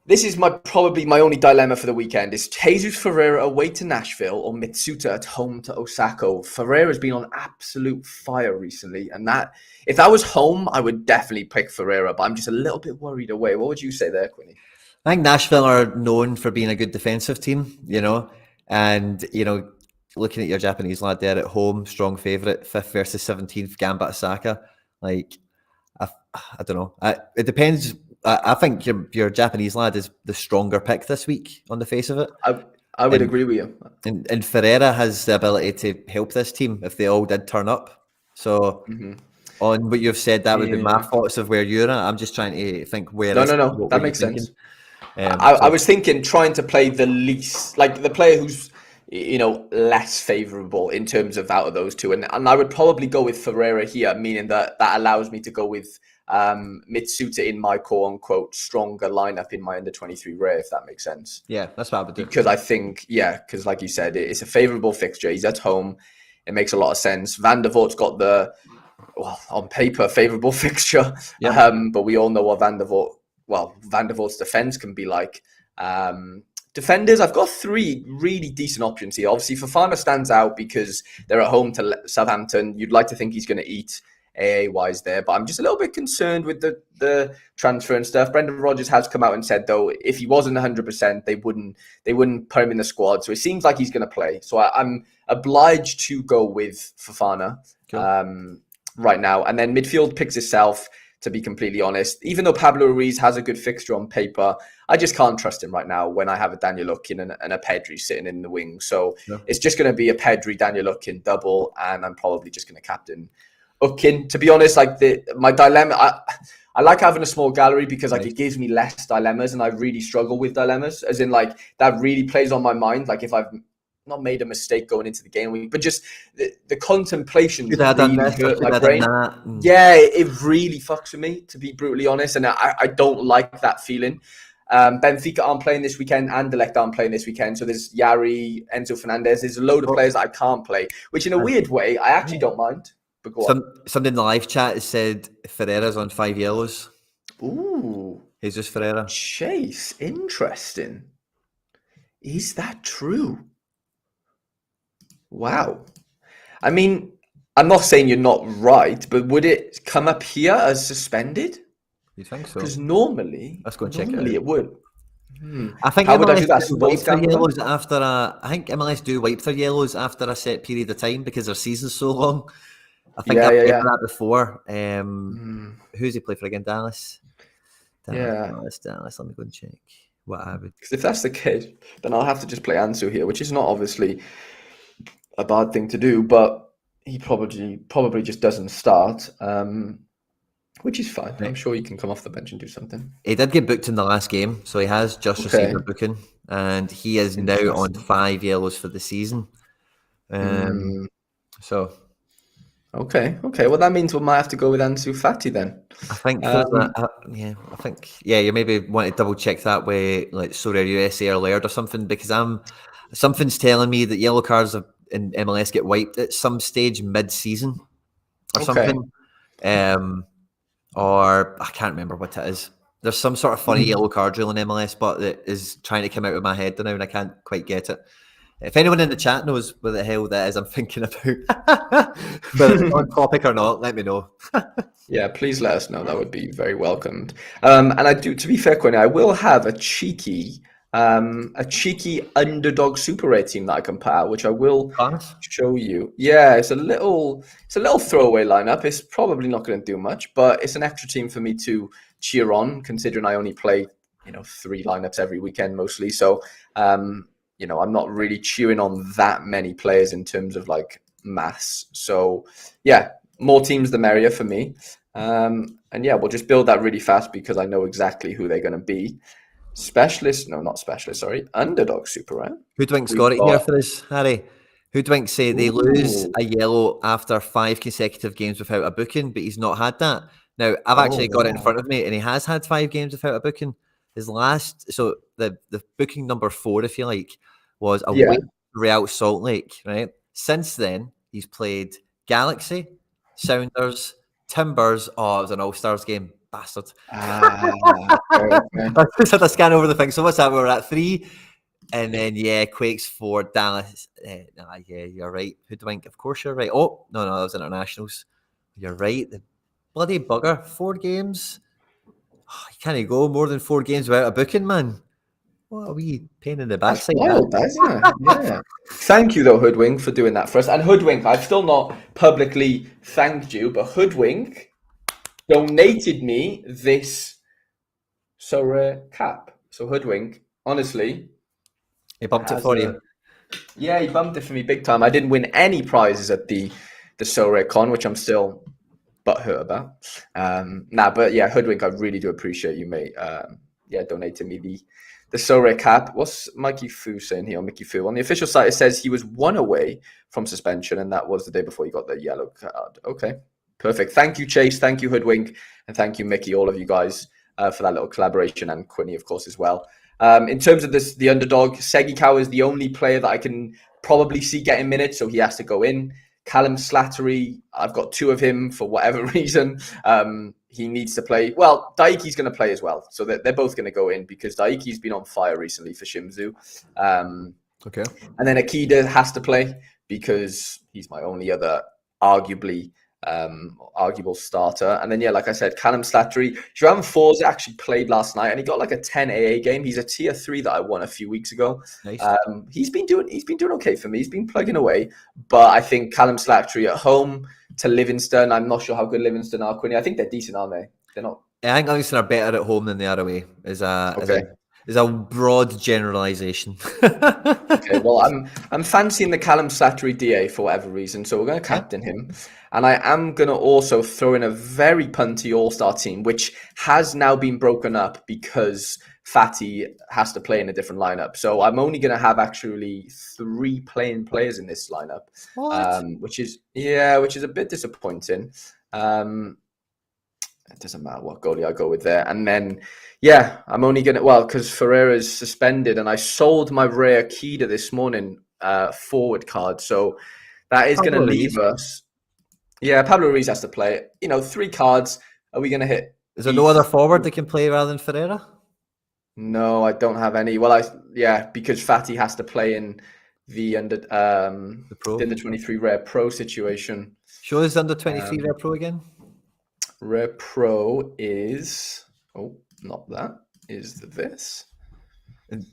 B: this is probably my only dilemma for the weekend. Is Jesus Ferreira away to Nashville or Mitsuta at home to Osaka? Ferreira's been on absolute fire recently, and if that was home, I would definitely pick Ferreira, but I'm just a little bit worried away. What would you say there, Quinny?
A: I think Nashville are known for being a good defensive team, and looking at your Japanese lad there at home, strong favourite, 5th versus 17th, Gambit Osaka. Like, I don't know. It depends. I think your Japanese lad is the stronger pick this week on the face of it.
B: I would agree with you.
A: And Ferreira has the ability to help this team if they all did turn up. So on what you've said, that would be my thoughts of where you're at. I'm just trying to think where.
B: No, that makes sense. I was thinking trying to play the least, like the player who's less favourable in terms of out of those two, and I would probably go with Ferreira here, meaning that allows me to go with Mitsuta in my quote-unquote stronger lineup in my under 23 rare, if that makes sense.
A: Yeah, that's what I would do.
B: Because I think, because like you said, it's a favourable fixture. He's at home. It makes a lot of sense. Van der Voort's got on paper, favourable fixture.
A: Yeah.
B: But we all know what Van der Voort's defence can be like. Defenders, I've got 3 really decent options here. Obviously, Fofana stands out because they're at home to Southampton. You'd like to think he's going to eat AA-wise there, but I'm just a little bit concerned with the transfer and stuff. Brendan Rodgers has come out and said, though, if he wasn't 100%, they wouldn't put him in the squad. So it seems like he's going to play. So I'm obliged to go with Fofana right now. And then midfield picks itself, to be completely honest. Even though Pablo Ruiz has a good fixture on paper, I just can't trust him right now when I have a Daniel Lookin and a Pedri sitting in the wing. So it's just going to be a Pedri, Daniel Lookin double, and I'm probably just going to captain Lookin. To be honest, like my dilemma, I like having a small gallery because it gives me less dilemmas, and I really struggle with dilemmas, as in that really plays on my mind. Like if I've not made a mistake going into the game week, but just the contemplation really hurt my brain. Yeah, it really fucks with me, to be brutally honest, and I don't like that feeling. Benfica aren't playing this weekend, and Anderlecht aren't playing this weekend, so there's Yari, Enzo Fernandez. There's a load of players that I can't play, which in a weird way I actually don't mind. But go on.
A: Somebody in the live chat has said Ferreira's on 5 yellows.
B: Ooh,
A: Jesus Ferreira.
B: Chase, interesting. Is that true? Wow. I mean, I'm not saying you're not right, but would it come up here as suspended?
A: You think so?
B: Because normally,
A: let's go and check it out.
B: It would.
A: I think
B: How would I do that?
A: I think MLS do wipe their yellows after a set period of time because their season's so long. I think I've played that before. Who's he play for again? Dallas. Dallas. Let me go and check what I would.
B: Because if that's the case, then I'll have to just play Ansu here, which is not obviously a bad thing to do, but he probably just doesn't start, which is fine. I'm sure he can come off the bench and do something.
A: He did get booked in the last game, so he has just received a booking, and he is now on 5 yellows for the season. So,
B: okay. Well, that means we might have to go with Ansu Fati then.
A: I think, you maybe want to double check that way, like Sorare USA or Laird or something, because something's telling me that yellow cards in MLS get wiped at some stage mid-season or something. Or I can't remember what it is. There's some sort of funny yellow card rule in MLS, but it is trying to come out of my head now, and I can't quite get it. If anyone in the chat knows what the hell that is, I'm thinking about, whether it's on topic or not, let me know.
B: Yeah, please let us know. That would be very welcomed. And I do, to be fair, Quinny, I will have a cheeky underdog Super Rare team that I can put out, which I will show you. Yeah, it's a little throwaway lineup. It's probably not going to do much, but it's an extra team for me to cheer on, considering I only play 3 lineups every weekend mostly. So I'm not really cheering on that many players in terms of like mass. So yeah, more teams the merrier for me. And yeah, we'll just build that really fast because I know exactly who they're going to be. Underdog Super, right?
A: Hoodwink's got it here for us, Harry. Hoodwink say they lose a yellow after 5 consecutive games without a booking, but he's not had that. Now, I've actually got it in front of me, and he has had 5 games without a booking. His last, so the booking number 4, if you like, was away to Real Salt Lake, right? Since then, he's played Galaxy, Sounders, Timbers. Oh, it was an All-Stars game. Bastard.
B: Okay.
A: I just had to scan over the thing. So what's that? We're at 3. And then, Quakes 4, Dallas. You're right. Hoodwink, of course you're right. Oh, no, that was internationals. You're right. The bloody bugger. 4 games. Oh, you can't go more than 4 games without a booking, man. What a wee pain in the backside.
B: That's wild, isn't it? Yeah. Thank you, though, Hoodwink, for doing that for us. And Hoodwink, I've still not publicly thanked you, but Hoodwink donated me this Sorare cap. So Hoodwink, honestly,
A: he bumped it for you.
B: Yeah, he bumped it for me big time. I didn't win any prizes at the Sorare con, which I'm still butthurt about. But yeah, Hoodwink, I really do appreciate you, mate. Donating me the Sorare cap. What's Mikey Fu saying here? Mickey Fu on the official site, it says he was 1 away from suspension, and that was the day before he got the yellow card. Okay, perfect. Thank you, Chase. Thank you, Hoodwink, and thank you, Mickey. All of you guys for that little collaboration, and Quinny, of course, as well. In terms of the underdog, Segikow is the only player that I can probably see getting minutes, so he has to go in. Callum Slattery, I've got 2 of him for whatever reason. He needs to play. Well, Daiki's going to play as well, so they're both going to go in because Daiki's been on fire recently for Shimizu.
A: Okay.
B: And then Akida has to play because he's my only other arguable starter. And then, like I said, Callum Slattery. João Forza actually played last night and he got like a 10 AA game. He's a tier 3 that I won a few weeks ago.
A: Nice.
B: He's been doing okay for me. He's been plugging away. But I think Callum Slattery at home to Livingston. I'm not sure how good Livingston are, Quinny. I think they're decent, aren't they? They're not.
A: I think Livingston are better at home than they are away. Is a broad generalization.
B: Okay, well, I'm fancying the Callum Slattery DA for whatever reason, so we're going to captain him. And I am going to also throw in a very punty all-star team, which has now been broken up because Fatty has to play in a different lineup. So I'm only going to have actually 3 playing players in this lineup, which is a bit disappointing. It doesn't matter what goalie I go with there. And then, I'm only going to, because Ferreira's suspended and I sold my rare Akida this morning forward card. So that is going to leave us. Yeah, Pablo Ruiz has to play it. 3 cards. Are we going to hit?
A: Is there no other forward that can play rather than Ferreira?
B: No, I don't have any. Well, because Fatty has to play in the under the 23 rare pro situation.
A: Show us under 23 rare pro again.
B: Rare pro is not that. Is this?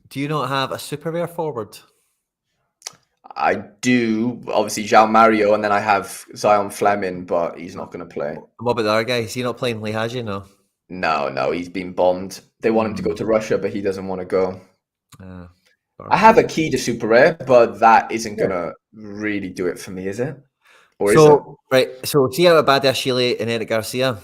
A: Do you not have a super rare forward? I
B: do, obviously João Mario, and then I have Zion Fleming, but he's not going to play.
A: What about the other guy? Is he not playing Lihaji?
B: No, he's been bombed. They want him to go to Russia, but he doesn't want to go. I have a key to super rare, but that isn't going to really do it for me, is it? Or is it?
A: Right, so see out of Badiashile and Eric Garcia,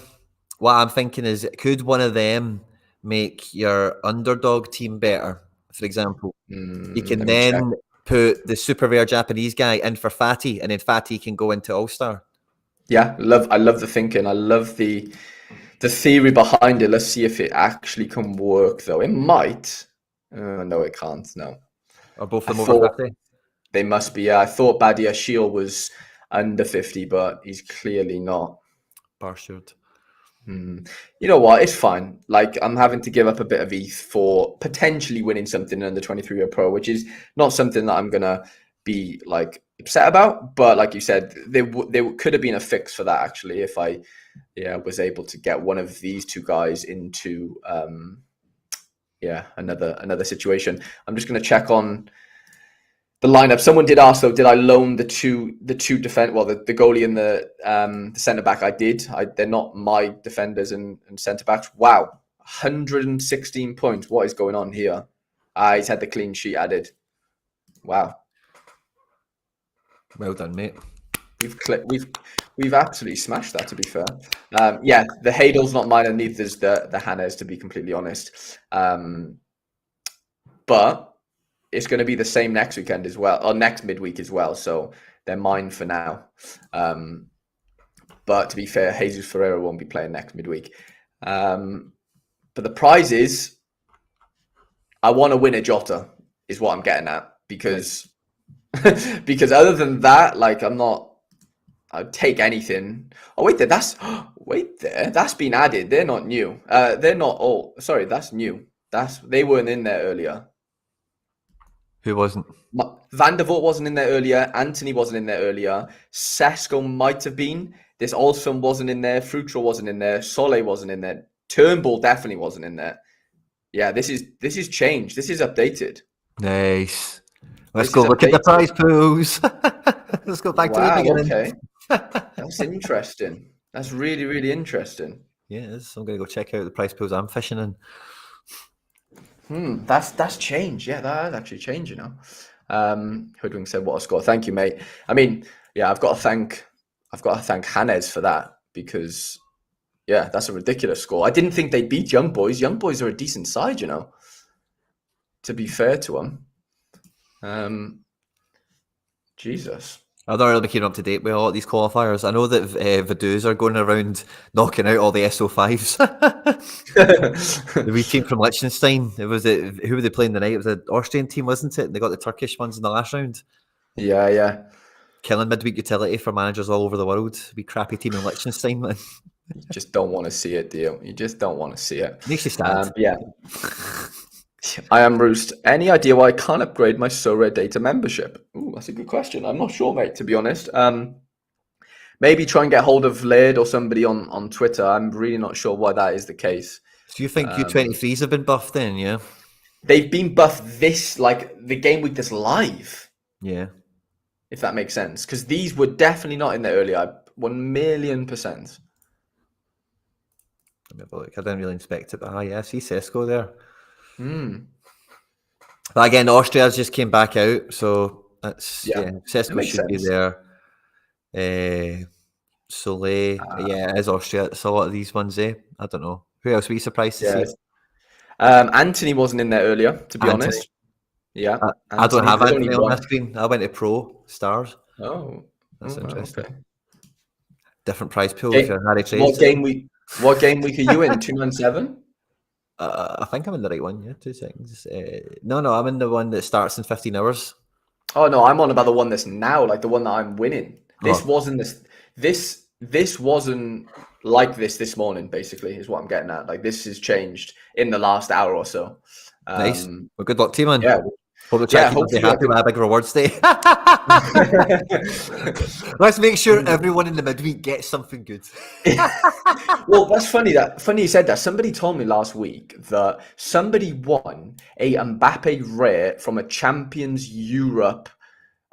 A: what I'm thinking is, could one of them make your underdog team better, for example? You can then put the super rare Japanese guy in for Fatty, and then Fatty can go into All-Star.
B: Yeah, I love the thinking. I love the theory behind it. Let's see if it actually can work, though. It might. No, it can't. No.
A: Are both of them over 50?
B: They must be. Yeah, I thought Badiashile was under 50, but he's clearly not.
A: Barshard.
B: You know what? It's fine. Like, I'm having to give up a bit of ETH for potentially winning something in the 23-year pro, which is not something that I'm gonna be like upset about. But like you said, there could have been a fix for that actually if I was able to get one of these two guys into another situation. I'm just gonna check on the lineup. Someone did ask though, did I loan the two defend? Well, the goalie and the centre back. I did. They're not my defenders and centre backs. Wow, 116 points. What is going on here? He's had the clean sheet added. Wow.
A: Well done, mate.
B: We've absolutely smashed that. To be fair, the Hadel's not mine, and neither is the Hannah's. To be completely honest, but it's going to be the same next weekend as well, or next midweek as well. So they're mine for now. But to be fair, Jesus Ferreira won't be playing next midweek. But the prize is, I want to win a Jota, is what I'm getting at, because because other than that, like I'd take anything. Oh wait, that's been added. They're not new. They're not all. Sorry, that's new. They weren't in there earlier.
A: Who wasn't?
B: Van der Voort wasn't in there earlier. Anthony wasn't in there earlier. Sesko might have been. This Olsen wasn't in there. Frutrell wasn't in there. Solé wasn't in there. Turnbull definitely wasn't in there. Yeah, this is changed. This is updated.
A: Nice. Let's go look at the prize pools. Let's go back to the beginning.
B: Okay. That's interesting. That's really, really interesting.
A: Yes, I'm going to go check out the prize pools I'm fishing in.
B: That's changed. Yeah, that's actually changed, you know. Hoodwink said, what a score. Thank you, mate. I mean, yeah, I've got to thank Hannes for that, because yeah, that's a ridiculous score. I didn't think they'd beat Young Boys. Young Boys are a decent side, you know, to be fair to them. Jesus.
A: I don't really keep up to date with all these qualifiers. I know that Vaduz are going around knocking out all the SO5s. The wee team from Liechtenstein. Who were they playing tonight? It was an Austrian team, wasn't it? And they got the Turkish ones in the last round.
B: Yeah.
A: Killing midweek utility for managers all over the world. Wee crappy team in Liechtenstein, man.
B: You just don't want to see it, do you? You just don't want to see it.
A: Makes you sad.
B: Yeah. I am Roost. Any idea why I can't upgrade my SorareData membership? Ooh, that's a good question. I'm not sure, mate, to be honest. Maybe try and get hold of Laird or somebody on Twitter. I'm really not sure why that is the case.
A: So you think U23s have been buffed then, yeah?
B: They've been buffed the game week that's live.
A: Yeah.
B: If that makes sense. Because these were definitely not in there earlier. 1,000,000%.
A: Let me have a look. I didn't really inspect it, but I see Sesko there. But again, Austria's just came back out, so that's Sesko should be there. Solé, it is Austria. It's a lot of these ones, I don't know. Who else were you surprised to see?
B: Anthony wasn't in there earlier, to be honest. Yeah,
A: I don't have Anthony on my screen. I went to Pro Stars.
B: Oh,
A: that's interesting.
B: Okay.
A: Different prize pool if you're Harry Trades.
B: What game week are you in? 297?
A: I think I'm in the right one. Yeah, 2 seconds. No, I'm in the one that starts in 15 hours.
B: Oh no, I'm on about the one that's now, like the one that I'm winning. This wasn't this wasn't like this morning. Basically, is what I'm getting at. Like this has changed in the last hour or so.
A: Nice. Well, good luck to you, man.
B: Yeah.
A: Hope the chat will be happy with a big rewards day. Let's make sure everyone in the midweek gets something good.
B: Well, that's funny you said that. Somebody told me last week that somebody won a Mbappe rare from a Champions Europe,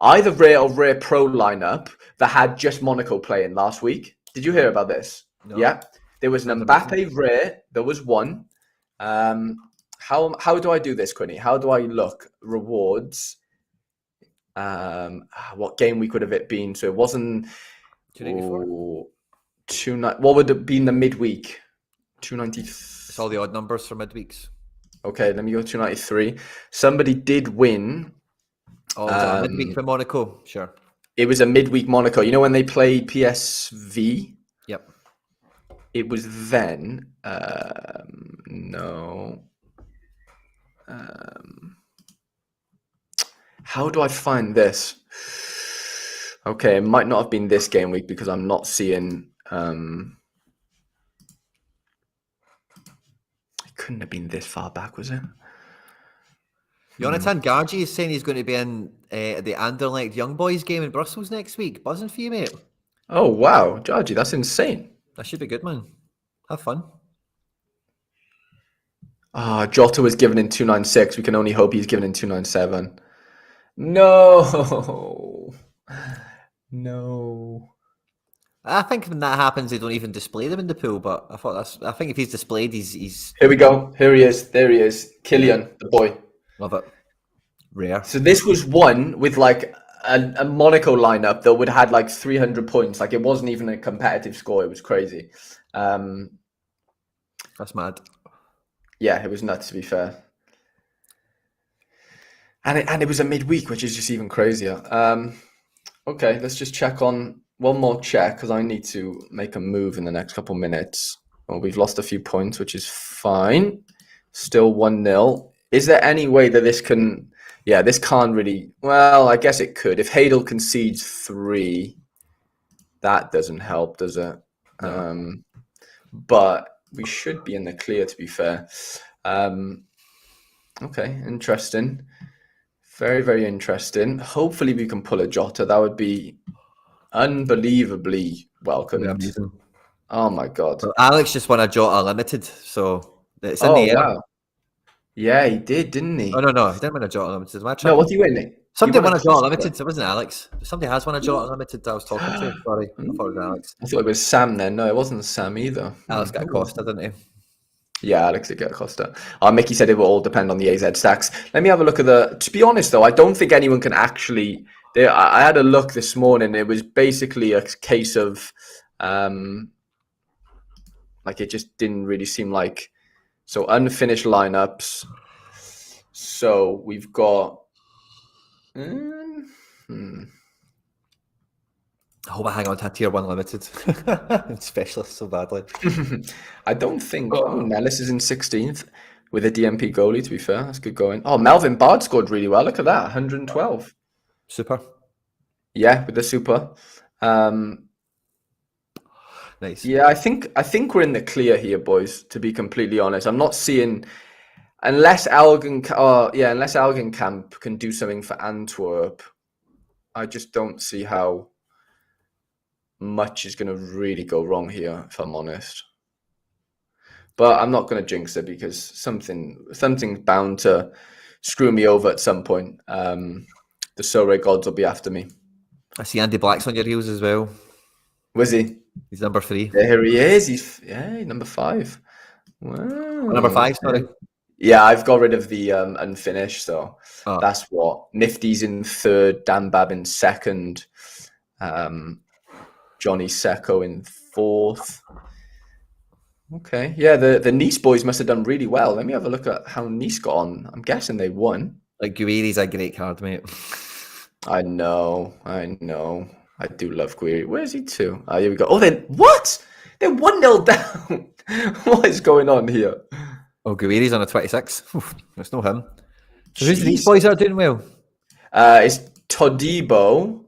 B: either rare or rare pro lineup that had just Monaco playing last week. Did you hear about this? No. Yeah, there was an Mbappe rare. There was one. How do I do this, Quinny? How do I look rewards? What game week would have it been? So it wasn't 294. What would it be in the midweek? 290.
A: It's all the odd numbers for midweeks.
B: Okay, let me go 293. Somebody did win.
A: Oh, was it a midweek for Monaco? Sure.
B: It was a midweek Monaco. You know when they played PSV?
A: Yep.
B: It was then. No. How do I find this? Okay, it might not have been this game week because I'm not seeing couldn't have been this far back, was it?
A: Jonathan Gargi is saying he's going to be in the Anderlecht Young Boys game in Brussels next week. Buzzing for you, mate.
B: Oh, wow. Georgie, that's insane.
A: That should be good, man. Have fun.
B: Jota was given in 296. We can only hope he's given in 297. No. No.
A: I think when that happens, they don't even display them in the pool. But I think if he's displayed, he's.
B: Here we go. Here he is. There he is. Killian, the boy.
A: Love it. Rare.
B: So this was one with like a Monaco lineup that would have had like 300 points. Like it wasn't even a competitive score. It was crazy.
A: That's mad.
B: Yeah, it was nuts, to be fair. And it was a midweek, which is just even crazier. Okay, let's just check on one more check because I need to make a move in the next couple minutes. Well, we've lost a few points, which is fine. Still 1-0. Is there any way that this can... Yeah, this can't really... Well, I guess it could. If Hadel concedes 3, that doesn't help, does it? No. But we should be in the clear, to be fair. Okay, interesting. Very, very interesting. Hopefully we can pull a Jota. That would be unbelievably welcome.
A: Amazing.
B: Oh, my God.
A: Well, Alex just won a Jota Limited, so it's in the air.
B: Wow. Yeah, he did, didn't he?
A: Oh, no. He didn't win a Jota Limited.
B: No, what do you win?
A: Somebody won a Jota Limited. It wasn't Alex. Somebody has won a Jota Limited that I was talking to. Sorry. I thought it was Alex.
B: I thought it was Sam then. No, it wasn't Sam either.
A: Alex got a Costa, didn't he?
B: Yeah, Alex did get a Costa. Mickey said it will all depend on the AZ stacks. Let me have a look at the... To be honest, though, I don't think anyone can actually... I had a look this morning. It was basically a case of... like, it just didn't really seem like... So, unfinished lineups. So, we've got...
A: I hope I hang on to a tier 1 limited. Specialist so badly.
B: I don't think... Oh, Nellis is in 16th with a DMP goalie, to be fair. That's good going. Oh, Melvin Bard scored really well. Look at that. 112.
A: Super.
B: Yeah, with the super.
A: Nice.
B: Yeah, I think we're in the clear here, boys, to be completely honest. I'm not seeing... Unless Algenkamp can do something for Antwerp, I just don't see how much is going to really go wrong here, if I'm honest. But I'm not going to jinx it because something's bound to screw me over at some point. The Sorare gods will be after me.
A: I see Andy Black's on your heels as well.
B: Was he?
A: He's number 3.
B: There he is. He's number 5. Wow.
A: Number 5, sorry.
B: Yeah, I've got rid of the unfinished, so that's what. Nifty's in 3rd, Dan Bab in 2nd, Johnny Secco in 4th. Okay, yeah, the Nice boys must have done really well. Let me have a look at how Nice got on. I'm guessing they won.
A: Like, Guiri's a great card, mate.
B: I know. I do love Guiri. Where's he to? Here we go. Oh, what? They're 1-0 down. What is going on here?
A: Oh, Guiri's on a 26. That's no him. So who's these boys that are doing well?
B: It's Todibo,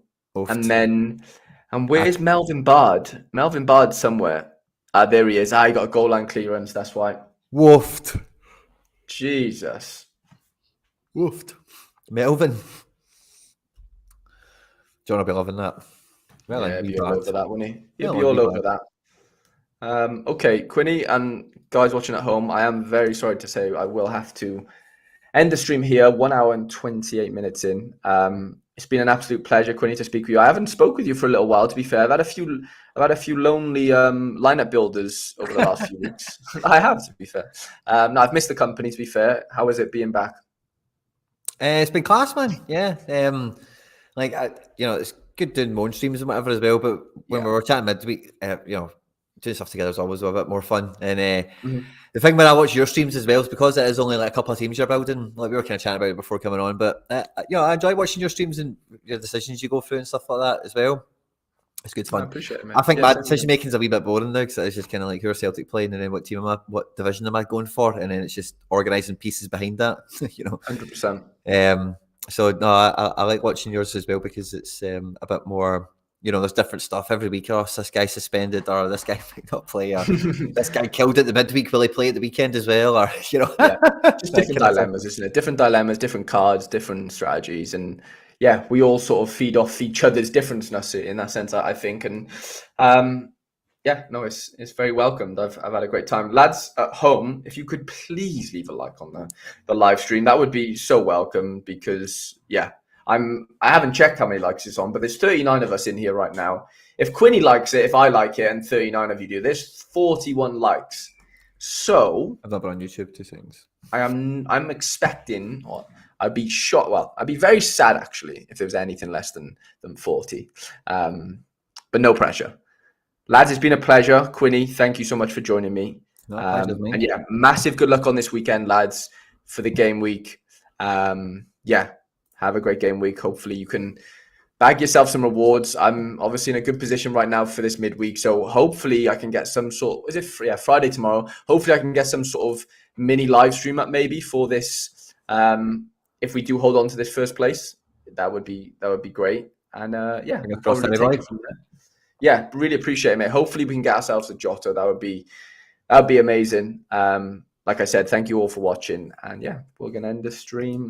B: and where's Melvin Bard? Melvin Bard somewhere. There he is. He got a goal line clearance. That's why.
A: Woofed.
B: Jesus.
A: Woofed. Melvin. John will be loving that.
B: Well, yeah, he'll be all over that, won't he? He'll be all over that. Okay, Quinny and guys watching at home, I am very sorry to say I will have to end the stream here, 1 hour and 28 minutes in. It's been an absolute pleasure, Quinny, to speak with you. I haven't spoke with you for a little while, to be fair. I've had a few lonely lineup builders over the last few weeks. I have, to be fair. No, I've missed the company, to be fair. How is it being back?
A: It's been class, man. Yeah. It's good doing moan streams and whatever as well, but when we were chatting midweek, doing stuff together is always a bit more fun. And the thing when I watch your streams as well is because it is only like a couple of teams you're building. Like we were kind of chatting about it before coming on, but I enjoy watching your streams and your decisions you go through and stuff like that as well. It's good fun.
B: I appreciate it, man.
A: I think my decision making is a wee bit boring now because it's just kind of like who are Celtic playing and then what division am I going for, and then it's just organising pieces behind that.
B: 100%.
A: So no, I like watching yours as well because it's a bit more there's different stuff every week. Oh, this guy suspended, or this guy might not play, or this guy killed at the midweek. Will he play at the weekend as well? Or
B: yeah, just different dilemmas, isn't it? Different dilemmas, different cards, different strategies, and yeah, we all sort of feed off each other's differences in that sense, I think. And yeah, no, it's very welcomed. I've had a great time. Lads at home, if you could please leave a like on the live stream, that would be so welcome, because yeah, I haven't checked how many likes it's on, but there's 39 of us in here right now. If Quinny likes it, if I like it, and 39 of you do, there's 41 likes. So
A: I've not been on YouTube 2 seconds.
B: I'm expecting, or I'd be shocked. Well, I'd be very sad actually if there was anything less than 40. But no pressure. Lads, it's been a pleasure. Quinny, thank you so much for joining me.
A: No, and
B: yeah, massive good luck on this weekend, lads, for the game week. Yeah, have a great game week. Hopefully you can bag yourself some rewards. I'm obviously in a good position right now for this midweek, so hopefully I can get some sort. Is it Friday tomorrow? Hopefully I can get some sort of mini live stream up maybe for this. If we do hold on to this first place, that would be great. And yeah, probably take it from there. Yeah, really appreciate it, mate. Hopefully we can get ourselves a Jota. That would be amazing. Like I said, thank you all for watching, and yeah, we're gonna end the stream.